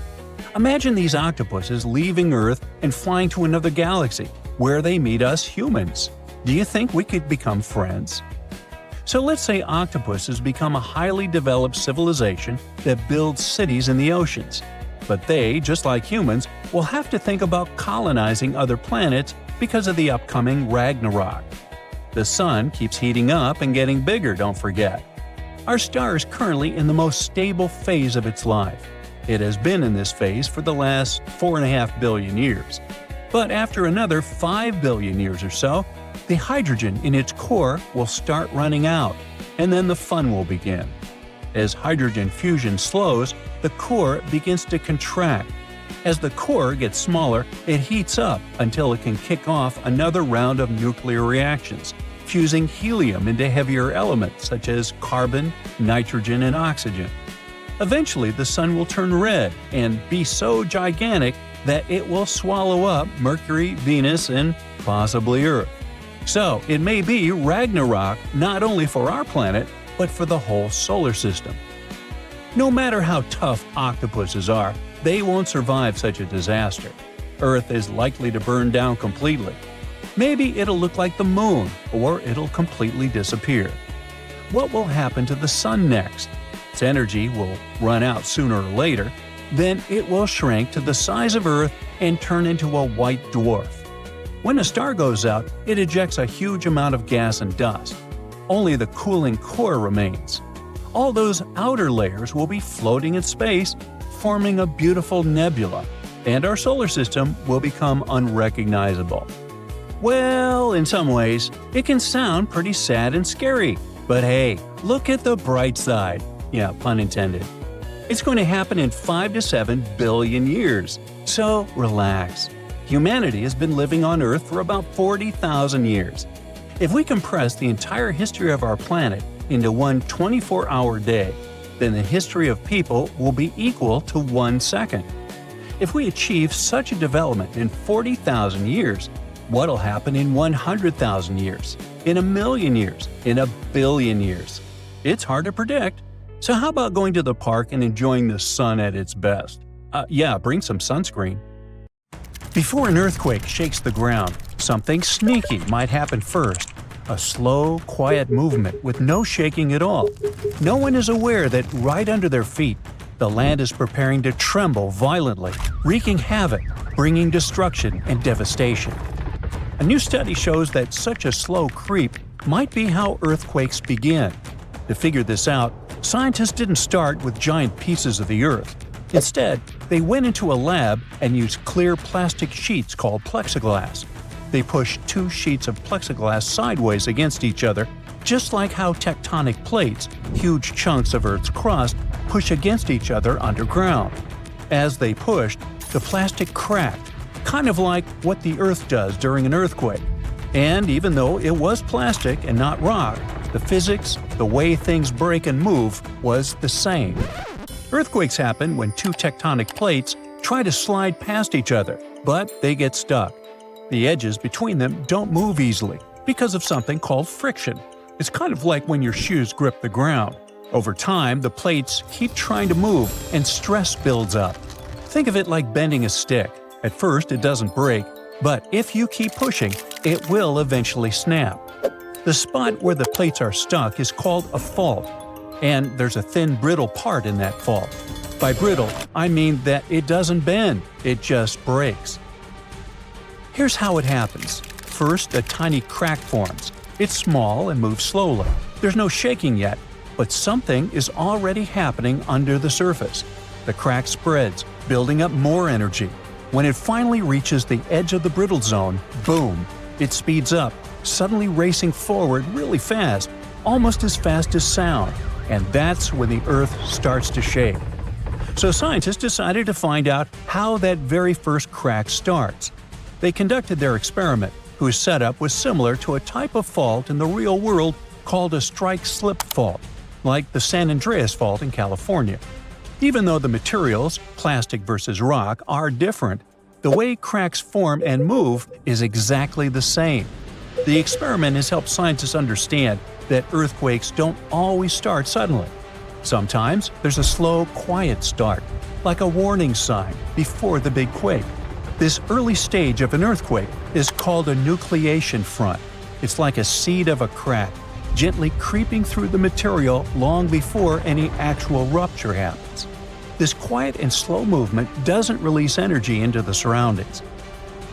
Imagine these octopuses leaving Earth and flying to another galaxy, where they meet us humans. Do you think we could become friends? So let's say octopuses become a highly developed civilization that builds cities in the oceans. But they, just like humans, will have to think about colonizing other planets because of the upcoming Ragnarok. The sun keeps heating up and getting bigger, don't forget. Our star is currently in the most stable phase of its life. It has been in this phase for the last 4.5 billion years. But after another 5 billion years or so, the hydrogen in its core will start running out, and then the fun will begin. As hydrogen fusion slows, the core begins to contract. As the core gets smaller, it heats up until it can kick off another round of nuclear reactions, fusing helium into heavier elements such as carbon, nitrogen, and oxygen. Eventually, the sun will turn red and be so gigantic that it will swallow up Mercury, Venus, and possibly Earth. So, it may be Ragnarok not only for our planet, but for the whole solar system. No matter how tough octopuses are, they won't survive such a disaster. Earth is likely to burn down completely. Maybe it'll look like the moon, or it'll completely disappear. What will happen to the sun next? Its energy will run out sooner or later. Then it will shrink to the size of Earth and turn into a white dwarf. When a star goes out, it ejects a huge amount of gas and dust. Only the cooling core remains. All those outer layers will be floating in space, forming a beautiful nebula, and our solar system will become unrecognizable. Well, in some ways, it can sound pretty sad and scary. But hey, look at the bright side. Yeah, pun intended. It's going to happen in 5 to 7 billion years. So relax. Humanity has been living on Earth for about 40,000 years. If we compress the entire history of our planet into one 24-hour day, then the history of people will be equal to 1 second. If we achieve such a development in 40,000 years, what'll happen in 100,000 years, in 1,000,000 years, in 1,000,000,000 years? It's hard to predict. So how about going to the park and enjoying the sun at its best? Bring some sunscreen. Before an earthquake shakes the ground, something sneaky might happen first. A slow, quiet movement with no shaking at all. No one is aware that right under their feet, the land is preparing to tremble violently, wreaking havoc, bringing destruction and devastation. A new study shows that such a slow creep might be how earthquakes begin. To figure this out, scientists didn't start with giant pieces of the earth. Instead, they went into a lab and used clear plastic sheets called plexiglass. They pushed 2 sheets of plexiglass sideways against each other, just like how tectonic plates, huge chunks of Earth's crust, push against each other underground. As they pushed, the plastic cracked, kind of like what the Earth does during an earthquake. And even though it was plastic and not rock, the physics, the way things break and move, was the same. Earthquakes happen when 2 tectonic plates try to slide past each other, but they get stuck. The edges between them don't move easily because of something called friction. It's kind of like when your shoes grip the ground. Over time, the plates keep trying to move and stress builds up. Think of it like bending a stick. At first, it doesn't break, but if you keep pushing, it will eventually snap. The spot where the plates are stuck is called a fault, and there's a thin, brittle part in that fault. By brittle, I mean that it doesn't bend, it just breaks. Here's how it happens. First, a tiny crack forms. It's small and moves slowly. There's no shaking yet, but something is already happening under the surface. The crack spreads, building up more energy. When it finally reaches the edge of the brittle zone, boom! It speeds up, suddenly racing forward really fast, almost as fast as sound. And that's when the Earth starts to shake. So scientists decided to find out how that very first crack starts. They conducted their experiment, whose setup was similar to a type of fault in the real world called a strike-slip fault, like the San Andreas Fault in California. Even though the materials, plastic versus rock, are different, the way cracks form and move is exactly the same. The experiment has helped scientists understand that earthquakes don't always start suddenly. Sometimes there's a slow, quiet start, like a warning sign before the big quake. This early stage of an earthquake is called a nucleation front. It's like a seed of a crack, gently creeping through the material long before any actual rupture happens. This quiet and slow movement doesn't release energy into the surroundings.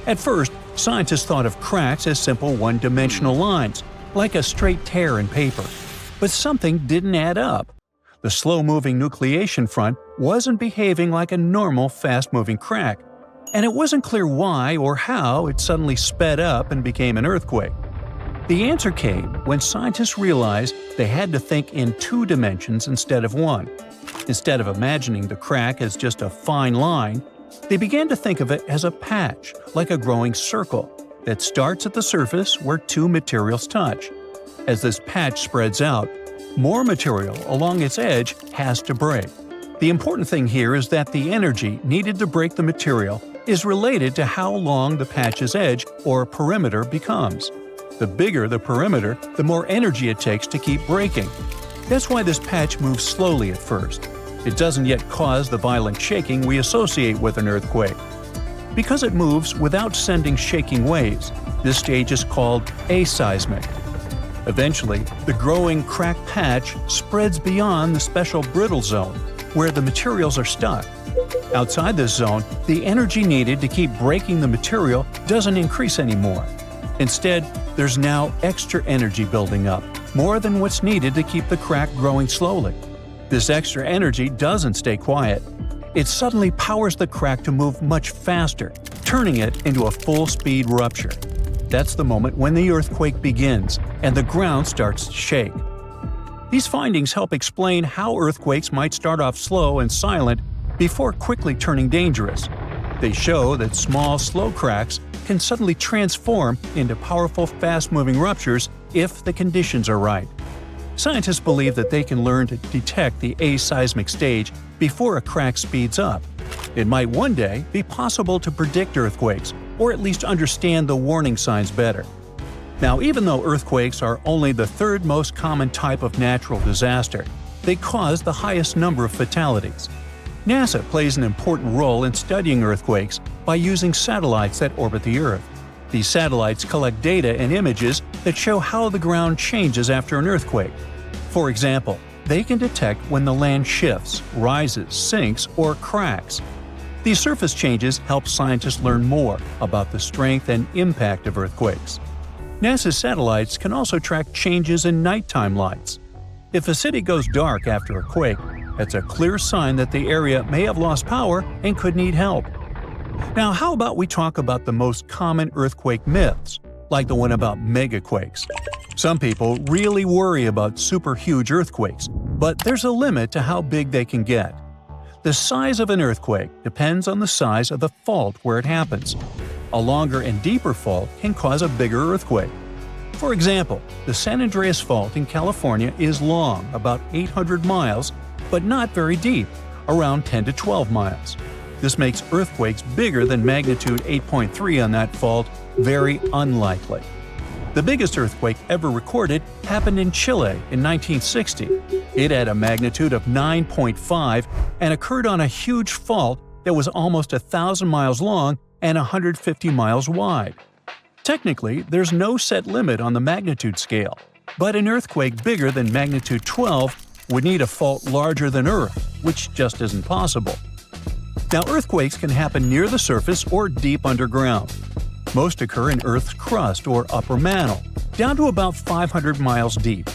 At first, scientists thought of cracks as simple one-dimensional lines, like a straight tear in paper. But something didn't add up. The slow-moving nucleation front wasn't behaving like a normal, fast-moving crack, and it wasn't clear why or how it suddenly sped up and became an earthquake. The answer came when scientists realized they had to think in 2 dimensions instead of 1. Instead of imagining the crack as just a fine line, they began to think of it as a patch, like a growing circle, that starts at the surface where 2 materials touch. As this patch spreads out, more material along its edge has to break. The important thing here is that the energy needed to break the material is related to how long the patch's edge or perimeter becomes. The bigger the perimeter, the more energy it takes to keep breaking. That's why this patch moves slowly at first. It doesn't yet cause the violent shaking we associate with an earthquake. Because it moves without sending shaking waves, this stage is called aseismic. Eventually, the growing crack patch spreads beyond the special brittle zone, where the materials are stuck. Outside this zone, the energy needed to keep breaking the material doesn't increase anymore. Instead, there's now extra energy building up, more than what's needed to keep the crack growing slowly. This extra energy doesn't stay quiet. It suddenly powers the crack to move much faster, turning it into a full-speed rupture. That's the moment when the earthquake begins and the ground starts to shake. These findings help explain how earthquakes might start off slow and silent before quickly turning dangerous. They show that small, slow cracks can suddenly transform into powerful, fast-moving ruptures if the conditions are right. Scientists believe that they can learn to detect the aseismic stage before a crack speeds up. It might one day be possible to predict earthquakes, or at least understand the warning signs better. Now, even though earthquakes are only the third most common type of natural disaster, they cause the highest number of fatalities. NASA plays an important role in studying earthquakes by using satellites that orbit the Earth. These satellites collect data and images that show how the ground changes after an earthquake. For example, they can detect when the land shifts, rises, sinks, or cracks. These surface changes help scientists learn more about the strength and impact of earthquakes. NASA's satellites can also track changes in nighttime lights. If a city goes dark after a quake, that's a clear sign that the area may have lost power and could need help. Now, how about we talk about the most common earthquake myths, like the one about megaquakes? Some people really worry about super huge earthquakes, but there's a limit to how big they can get. The size of an earthquake depends on the size of the fault where it happens. A longer and deeper fault can cause a bigger earthquake. For example, the San Andreas Fault in California is long, about 800 miles, but not very deep, around 10 to 12 miles. This makes earthquakes bigger than magnitude 8.3 on that fault very unlikely. The biggest earthquake ever recorded happened in Chile in 1960. It had a magnitude of 9.5 and occurred on a huge fault that was almost 1,000 miles long and 150 miles wide. Technically, there's no set limit on the magnitude scale, but an earthquake bigger than magnitude 12 would need a fault larger than Earth, which just isn't possible. Now, earthquakes can happen near the surface or deep underground. Most occur in Earth's crust or upper mantle, down to about 500 miles deep.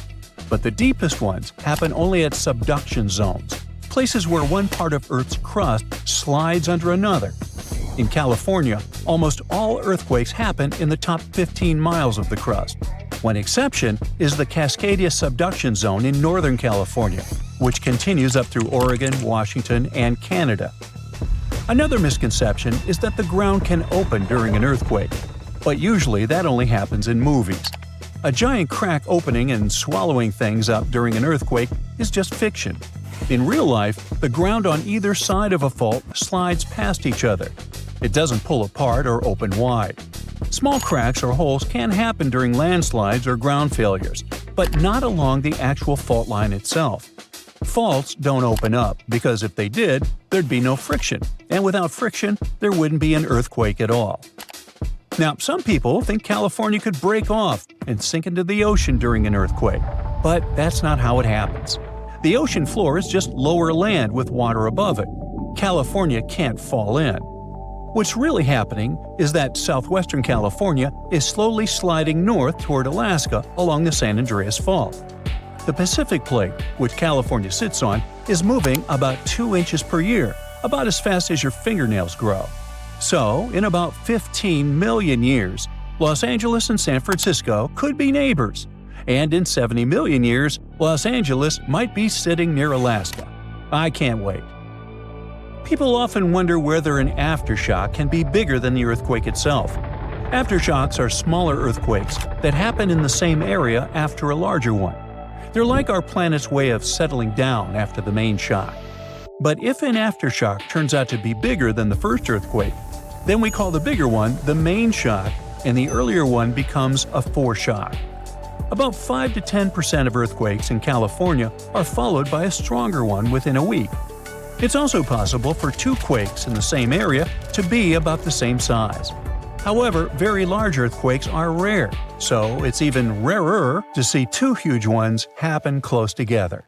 But the deepest ones happen only at subduction zones, places where one part of Earth's crust slides under another. In California, almost all earthquakes happen in the top 15 miles of the crust. One exception is the Cascadia subduction zone in Northern California, which continues up through Oregon, Washington, and Canada. Another misconception is that the ground can open during an earthquake, but usually that only happens in movies. A giant crack opening and swallowing things up during an earthquake is just fiction. In real life, the ground on either side of a fault slides past each other. It doesn't pull apart or open wide. Small cracks or holes can happen during landslides or ground failures, but not along the actual fault line itself. Faults don't open up because if they did, there'd be no friction, and without friction, there wouldn't be an earthquake at all. Now, some people think California could break off and sink into the ocean during an earthquake, but that's not how it happens. The ocean floor is just lower land with water above it. California can't fall in. What's really happening is that southwestern California is slowly sliding north toward Alaska along the San Andreas Fault. The Pacific Plate, which California sits on, is moving about 2 inches per year, about as fast as your fingernails grow. So, in about 15 million years, Los Angeles and San Francisco could be neighbors. And in 70 million years, Los Angeles might be sitting near Alaska. I can't wait. People often wonder whether an aftershock can be bigger than the earthquake itself. Aftershocks are smaller earthquakes that happen in the same area after a larger one. They're like our planet's way of settling down after the main shock. But if an aftershock turns out to be bigger than the first earthquake, then we call the bigger one the main shock, and the earlier one becomes a foreshock. About 5 to 10% of earthquakes in California are followed by a stronger one within a week. It's also possible for 2 quakes in the same area to be about the same size. However, very large earthquakes are rare, so it's even rarer to see 2 huge ones happen close together.